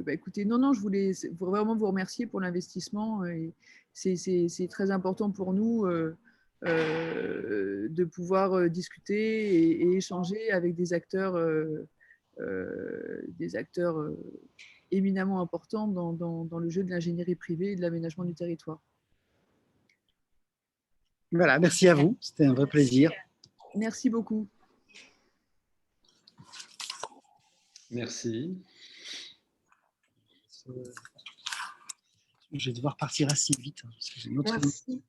Écoutez, non, je voulais vraiment vous remercier pour l'investissement. C'est très important pour nous de pouvoir discuter et échanger avec des acteurs éminemment importants dans le jeu de l'ingénierie privée et de l'aménagement du territoire. Voilà, merci à vous, c'était un vrai plaisir. Merci beaucoup. Merci. Je vais devoir partir assez vite, parce que j'ai une autre. Merci.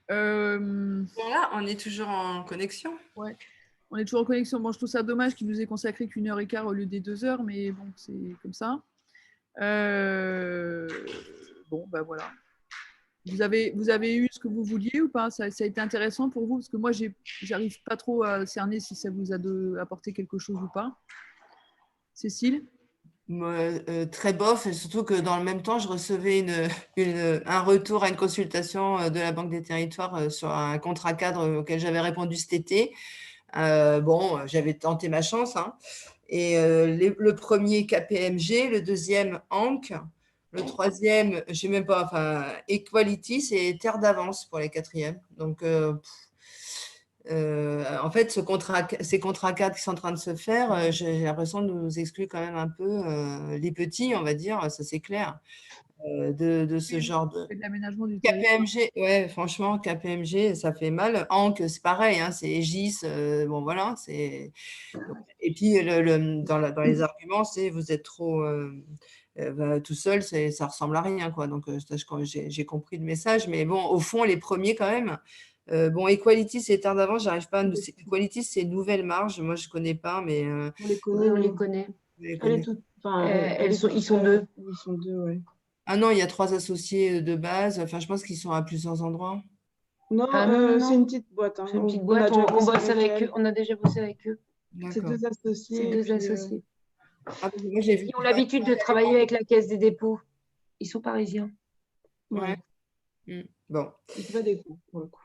Voilà, on est toujours en connexion. Ouais, on est toujours en connexion. Bon, je trouve ça dommage qu'il nous ait consacré qu'1 heure et quart au lieu des 2 heures, mais bon, c'est comme ça. Bon, ben voilà. Vous avez eu ce que vous vouliez ou pas? Ça a été intéressant pour vous? Parce que moi, j'arrive pas trop à cerner si ça vous a apporté quelque chose ou pas. Cécile? Très bof, et surtout que dans le même temps, je recevais un retour à une consultation de la Banque des Territoires sur un contrat cadre auquel j'avais répondu cet été. Bon, j'avais tenté ma chance, hein. Et le premier KPMG, le deuxième ANC, le troisième, je sais même pas, enfin, Equality, c'est Terre d'avance pour les quatrièmes. Donc, en fait, ces contrats cadres qui sont en train de se faire, j'ai l'impression de nous exclure quand même un peu les petits, on va dire, ça c'est clair, de ce genre de… l'aménagement du KPMG, ouais, franchement, KPMG, ça fait mal. ANC, c'est pareil, hein, c'est Aegis, bon voilà. Et puis, dans les arguments, c'est vous êtes trop… tout seul, ça ressemble à rien, quoi. Donc, j'ai compris le message. Mais bon, au fond, les premiers, quand même… bon, Equality, c'est Terre d'avance, j'arrive pas à… Equality, c'est Nouvelle Marge. Moi, je connais pas, mais… On les connaît. Oui, on les connaît. Ils sont deux. Ils sont deux, ouais. Ah non, il y a 3 associés de base. Enfin, je pense qu'ils sont à plusieurs endroits. Non, non. C'est une petite boîte. Hein. C'est une petite boîte, on bosse avec eux. On a déjà bossé avec eux. C'est 2 associés. C'est 2 associés. Moi, j'ai vu. Ils ont l'habitude de travailler avec la Caisse des dépôts. Ils sont parisiens. Ouais. Bon. C'est pas des coûts, pour le coup.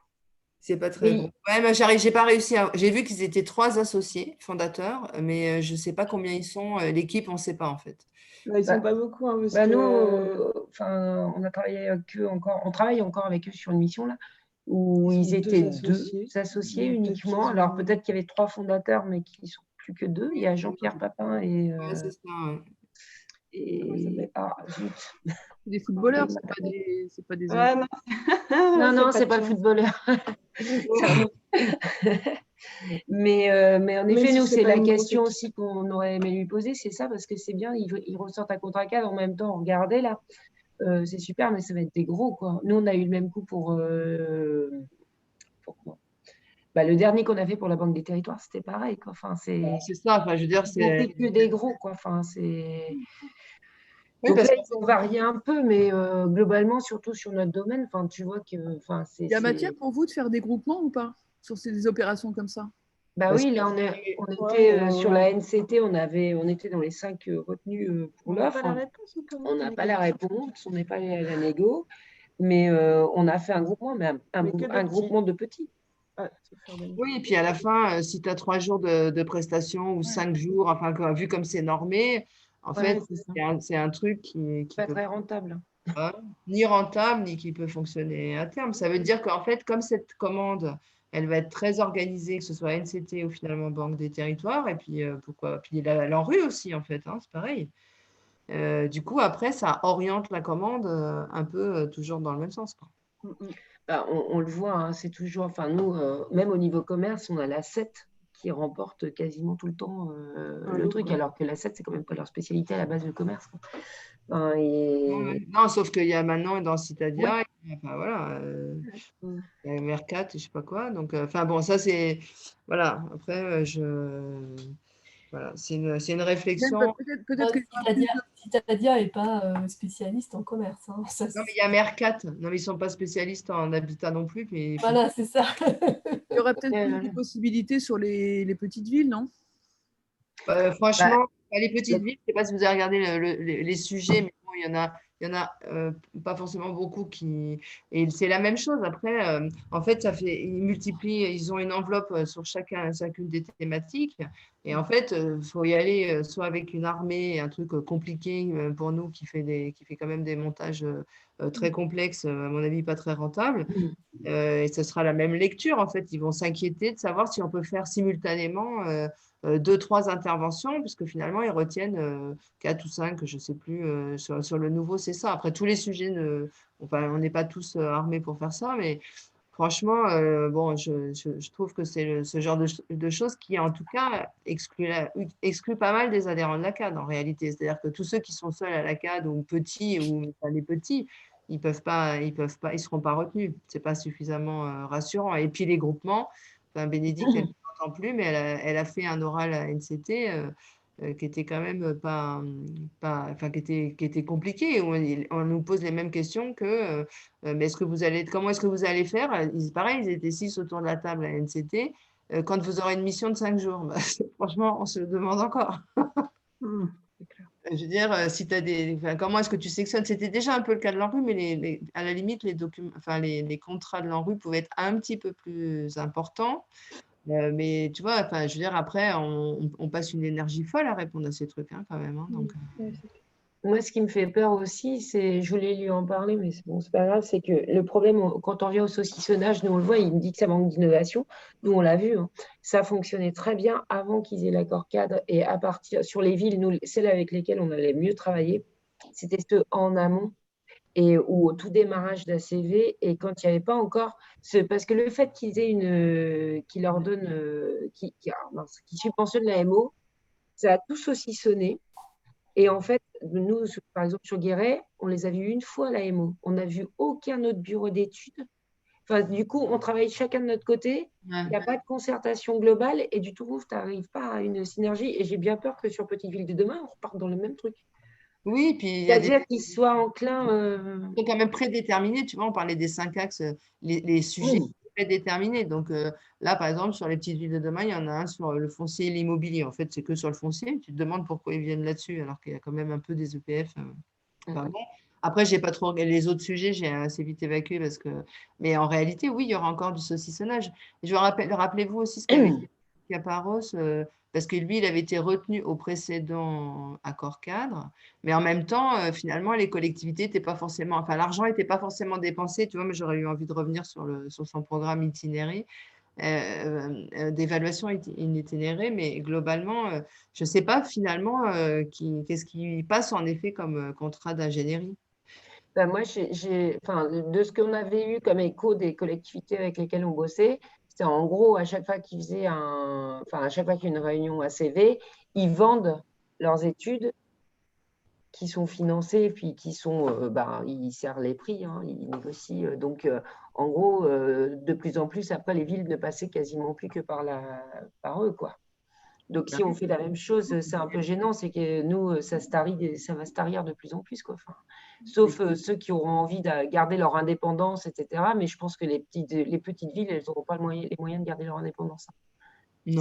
C'est pas très bon. Ouais, mais j'ai pas réussi à… J'ai vu qu'ils étaient 3 associés fondateurs, mais je sais pas combien ils sont. L'équipe, on sait pas, en fait. Ils sont pas beaucoup. Hein, nous, on a travaillé avec eux encore. On travaille encore avec eux sur une mission là où ils étaient 2 associés uniquement. Alors peut-être qu'il y avait 3 fondateurs, mais qui ne sont plus que 2. Il y a Jean-Pierre Papin et… Ouais, c'est ça, ouais. Zut. Des footballeurs, c'est pas des… Ouais, non, c'est pas le footballeur. mais en effet, nous, c'est la question aussi qu'on aurait aimé lui poser, c'est ça, parce que c'est bien, ils ressortent un contrat cadre en même temps. Regardez là, c'est super, mais ça va être des gros, quoi. Nous, on a eu le même coup pour le dernier qu'on a fait pour la Banque des Territoires, c'était pareil, quoi. Enfin, c'est ça. Enfin, je veux dire, c'est que des gros, quoi. Enfin, c'est… Oui, donc là, ils ont varié un peu, mais globalement, surtout sur notre domaine, enfin, tu vois que… Il y a matière pour vous de faire des groupements ou pas sur ces opérations comme ça? Bah oui, là, on était sur la NCT, on était dans les 5 retenus pour l'offre. On n'a pas la réponse, on n'est pas allé à la négo, mais on a fait un groupement, mais un groupement de petits. Oui, et puis à la fin, si tu as 3 jours de prestations ou 5 jours, enfin, vu comme c'est normé, en fait, c'est un truc qui pas très rentable. Ni rentable, ni qui peut fonctionner à terme. Ça veut dire qu'en fait, comme cette commande, elle va être très organisée, que ce soit NCT ou finalement Banque des Territoires, et puis puis l'ANRU aussi, en fait, hein, c'est pareil. Du coup, après, ça oriente la commande un peu toujours dans le même sens, quoi. On le voit, hein, c'est toujours, enfin nous, même au niveau commerce, on a la 7 qui remportent quasiment tout le temps le truc, alors que l'asset, c'est quand même pas leur spécialité à la base de commerce, quoi. Enfin, Non, sauf qu'il y a maintenant dans Citadia, enfin, voilà, Mm. il y a Mercat, je sais pas quoi. Donc, enfin bon, ça c'est. Voilà, après, voilà, c'est une réflexion. Peut-être que Citadia n'est pas spécialiste en commerce. Hein. Non, mais il y a Mercat. Non, mais ils ne sont pas spécialistes en habitat non plus. Mais... Voilà, c'est ça. Il y aurait peut-être plus de possibilités sur les petites villes, non? Franchement, les petites villes, je ne sais pas si vous avez regardé les sujets, mais bon, il y en a pas forcément beaucoup qui. Et c'est la même chose. Après, en fait, ils multiplient, ils ont une enveloppe sur chacune des thématiques. Et en fait, il faut y aller soit avec une armée, un truc compliqué pour nous qui fait quand même des montages très complexes, à mon avis, pas très rentables. Et ce sera la même lecture. En fait, ils vont s'inquiéter de savoir si on peut faire simultanément 2-3 interventions, puisque finalement, ils retiennent 4 ou 5, je ne sais plus, sur le nouveau, c'est ça. Après, tous les sujets, on n'est pas tous armés pour faire ça, mais franchement, bon, je trouve que c'est ce genre de choses qui, en tout cas, exclut pas mal des adhérents de la CAD, en réalité. C'est-à-dire que tous ceux qui sont seuls à la CAD ou petits, ou enfin, les petits, ils seront pas retenus. C'est pas suffisamment rassurant. Et puis, les groupements, enfin, Bénédicte, elle ne m'entend plus, mais elle a fait un oral à NCT qui était quand même enfin, qui était compliqué. On nous pose les mêmes questions que mais comment est-ce que vous allez faire? Pareil, ils étaient 6 autour de la table à NCT. Quand vous aurez une mission de 5 jours, bah, franchement, on se le demande encore. Je veux dire, si tu as comment est-ce que tu sectionnes? C'était déjà un peu le cas de l'ANRU, mais à la limite, les contrats de l'ANRU pouvaient être un petit peu plus importants. Mais tu vois, je veux dire, après, on passe une énergie folle à répondre à ces trucs, hein, quand même. Hein, donc, Moi, ce qui me fait peur aussi, je voulais lui en parler, mais bon, c'est pas grave, c'est que le problème, quand on vient au saucissonnage, nous on le voit, il me dit que ça manque d'innovation. Nous, on l'a vu, hein, ça fonctionnait très bien avant qu'ils aient l'accord cadre et à partir sur les villes, nous, celles avec lesquelles on allait mieux travailler, c'était ceux en amont ou au tout démarrage d'ACV et quand il n'y avait pas encore, parce que le fait qu'ils aient qui leur donne, qui subventionne la MO, ça a tout saucissonné. Et en fait, nous, par exemple, sur Guéret, on les a vus une fois, la MO. On n'a vu aucun autre bureau d'études. Enfin, du coup, on travaille chacun de notre côté. Il n'y a pas de concertation globale et du tout, tu n'arrives pas à une synergie. Et j'ai bien peur que sur Petite Ville de demain, on reparte dans le même truc. Oui, puis il y a c'est-à-dire qu'ils soient enclins. Ils sont quand même prédéterminés. Tu vois, on parlait des 5 axes, les sujets prédéterminés. Donc là, par exemple, sur les petites villes de demain, il y en a un sur le foncier et l'immobilier. En fait, c'est que sur le foncier. Tu te demandes pourquoi ils viennent là-dessus, alors qu'il y a quand même un peu des EPF. Bon. Après, j'ai pas trop les autres sujets, j'ai assez vite évacué parce que. Mais en réalité, oui, il y aura encore du saucissonnage. Je rappelez-vous aussi ce qu'avait dit Caparros, parce que lui, il avait été retenu au précédent accord cadre, mais en même temps, finalement, les collectivités n'étaient pas forcément, enfin, l'argent n'était pas forcément dépensé, tu vois, mais j'aurais eu envie de revenir sur son programme itinéré, d'évaluation itinérée, mais globalement, je ne sais pas finalement qu'est-ce qui passe en effet comme contrat d'ingénierie. Moi, de ce qu'on avait eu comme écho des collectivités avec lesquelles on bossait, c'est en gros, à chaque fois qu'ils faisaient à chaque fois qu'il y a une réunion ACV, ils vendent leurs études qui sont financées et puis qui sont, ils serrent les prix, hein, ils négocient. Donc, en gros, de plus en plus, après, les villes ne passaient quasiment plus que par eux, quoi. Donc, si on fait la même chose, c'est un peu gênant, c'est que nous, ça va se tarir de plus en plus, quoi. Enfin, sauf ceux qui auront envie de garder leur indépendance, etc. Mais je pense que les petites villes, elles n'auront pas les moyens de garder leur indépendance. Si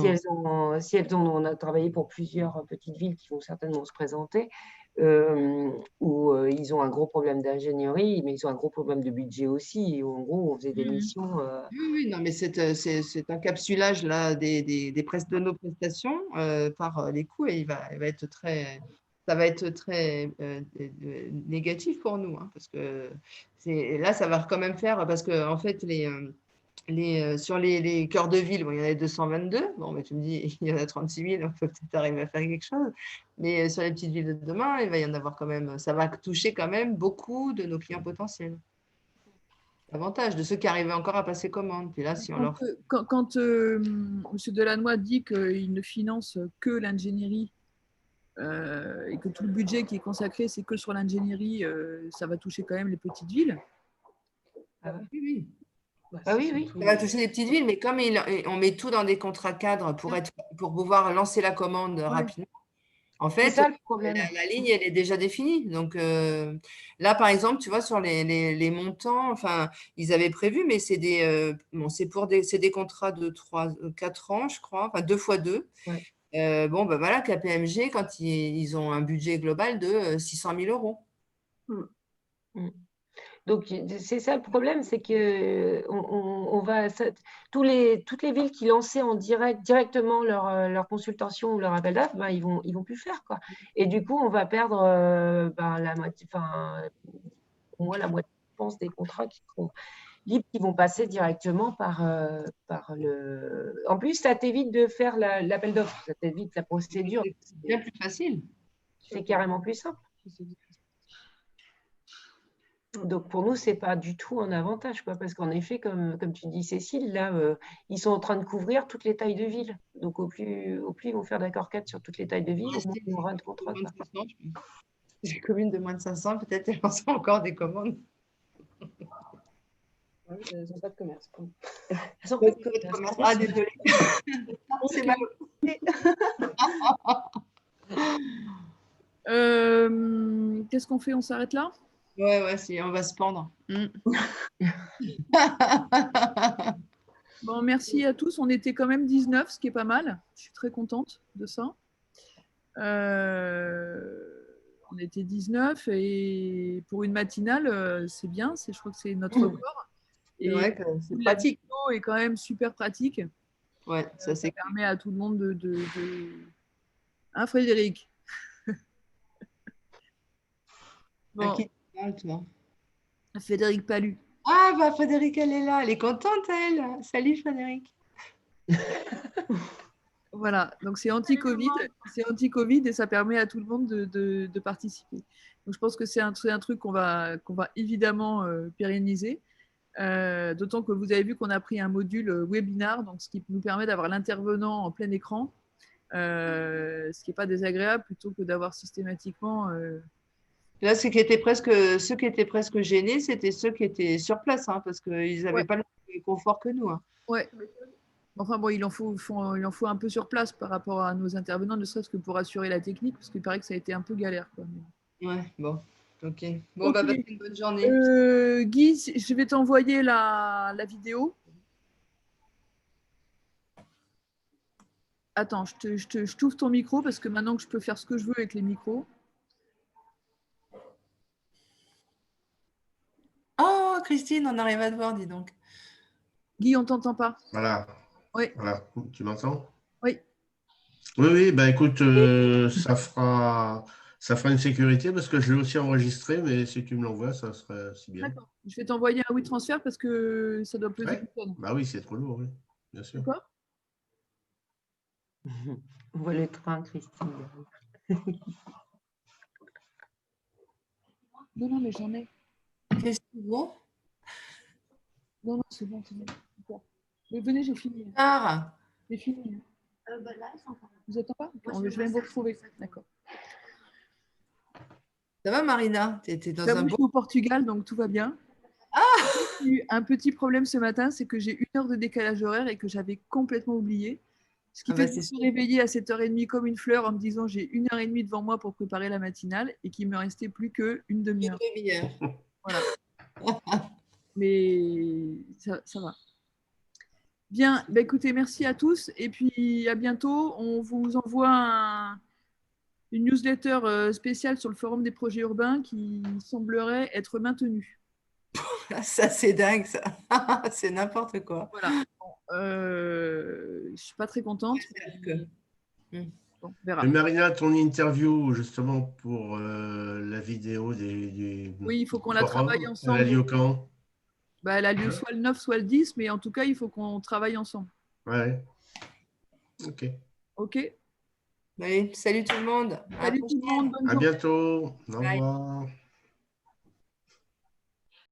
on a travaillé pour plusieurs petites villes qui vont certainement se présenter, où ils ont un gros problème d'ingénierie, mais ils ont un gros problème de budget aussi. Et en gros, on faisait des missions. Oui, non, mais c'est un capsulage là, de nos prestations par les coûts et ça va être très négatif pour nous, hein, parce que là, ça va quand même faire, parce que en fait, sur les cœurs de ville, bon, il y en a 222. Bon, mais tu me dis, il y en a 36 000, on peut peut-être arriver à faire quelque chose. Mais sur les petites villes de demain, il va y en avoir quand même. Ça va toucher quand même beaucoup de nos clients potentiels. Avantage de ceux qui arrivaient encore à passer commande. Puis là, si on leur... Quand M. Delannoy dit qu'il ne finance que l'ingénierie et que tout le budget qui est consacré, c'est que sur l'ingénierie, ça va toucher quand même les petites villes. Oui, oui. Ah oui, oui. Ça va toucher les petites villes, mais comme on met tout dans des contrats cadres pour pouvoir lancer la commande rapidement, en fait, ça, le problème. La ligne, elle est déjà définie. Donc là, par exemple, tu vois, sur les montants, enfin, ils avaient prévu, mais c'est des contrats de 4 ans, je crois, enfin 2 x 2. Ouais. Bon, ben voilà, KPMG, quand ils ont un budget global de 600 000 €. Donc, c'est ça le problème, c'est que toutes les villes qui lançaient directement leur consultation ou leur appel d'offres, ben, ils vont plus faire, quoi. Et du coup, on va perdre la moitié, au moins la moitié, je pense, des contrats qui seront libres, qui vont passer directement par le. En plus, ça t'évite de faire l'appel d'offres, ça t'évite la procédure. C'est bien plus facile. C'est carrément plus simple. Donc, pour nous, ce n'est pas du tout un avantage, quoi, parce qu'en effet, comme tu dis, Cécile, là, ils sont en train de couvrir toutes les tailles de ville. Donc, au plus ils vont faire d'accord cadre sur toutes les tailles de ville, au moins ils auront de contrat. Les communes de moins de 500, peut-être elles lancent encore des commandes. Oui, elles n'ont pas de commerce. Elles n'ont pas de commerce. Ah, désolé. C'est mal. Qu'est-ce qu'on fait? On s'arrête là? Ouais, on va se pendre. Bon, merci à tous. On était quand même 19, ce qui est pas mal. Je suis très contente de ça. On était 19 et pour une matinale, c'est bien. Je crois que c'est notre record. Et ouais, c'est pratique. La vidéo est quand même super pratique. Ouais, ça permet à tout le monde de... Hein, Frédéric? Bon. Frédéric Palu. Ah, bah Frédéric, elle est là. Elle est contente, elle. Salut, Frédéric. Voilà, donc c'est anti-Covid, et ça permet à tout le monde de participer. Donc je pense que c'est un truc qu'on va évidemment pérenniser, d'autant que vous avez vu qu'on a pris un module webinar, donc ce qui nous permet d'avoir l'intervenant en plein écran, ce qui n'est pas désagréable plutôt que d'avoir systématiquement... Là, ceux qui étaient presque gênés, c'était ceux qui étaient sur place, hein, parce qu'ils n'avaient pas le même confort que nous. Hein. Ouais. Enfin bon, il en faut un peu sur place par rapport à nos intervenants, ne serait-ce que pour assurer la technique, parce qu'il paraît que ça a été un peu galère. Quoi. Ouais, bon, ok. Bon, bah, passez une bonne journée. Guy, je vais t'envoyer la vidéo. Attends, je t'ouvre ton micro, parce que maintenant que je peux faire ce que je veux avec les micros. Oh, Christine, on arrive à te voir, dis donc. Guy, on ne t'entend pas. Voilà. Oui. Voilà. Tu m'entends? Oui. Oui, bah écoute, ça fera une sécurité parce que je l'ai aussi enregistré, mais si tu me l'envoies, ça serait si bien. D'accord. Je vais t'envoyer un WeTransfer parce que ça doit peser une tonne. Bah oui, c'est trop lourd, oui, bien sûr. D'accord. On voit le train, Christine. Non, mais j'en ai. Qu'est-ce que tu vois? Non, c'est bon. Mais venez, j'ai fini. Ah. J'ai fini. Vous êtes pas? Je vais vous retrouver. D'accord. Ça va, Marina? Tu étais dans un bon... Je suis au Portugal, donc tout va bien. Ah, j'ai eu un petit problème ce matin, c'est que j'ai 1 heure de décalage horaire et que j'avais complètement oublié. Ce qui fait que je me suis réveillée à 7h30 comme une fleur en me disant j'ai 1h30 devant moi pour préparer la matinale et qu'il ne me restait plus qu'une demi-heure. Voilà. Mais ça va. Bien, bah écoutez, merci à tous et puis à bientôt. On vous envoie une newsletter spéciale sur le forum des projets urbains qui semblerait être maintenue. Ça, c'est dingue, ça. C'est n'importe quoi. Voilà. Bon, je ne suis pas très contente. Bon, on verra. Et Marina, ton interview, justement, pour la vidéo des oui, il faut qu'on la travaille ensemble. Elle a lieu quand? Bah, elle a lieu soit le 9, soit le 10, mais en tout cas, il faut qu'on travaille ensemble. Ouais. Ok. Ok. Allez, salut tout le monde. Salut tout le monde. Bonne journée. À bientôt. Au revoir.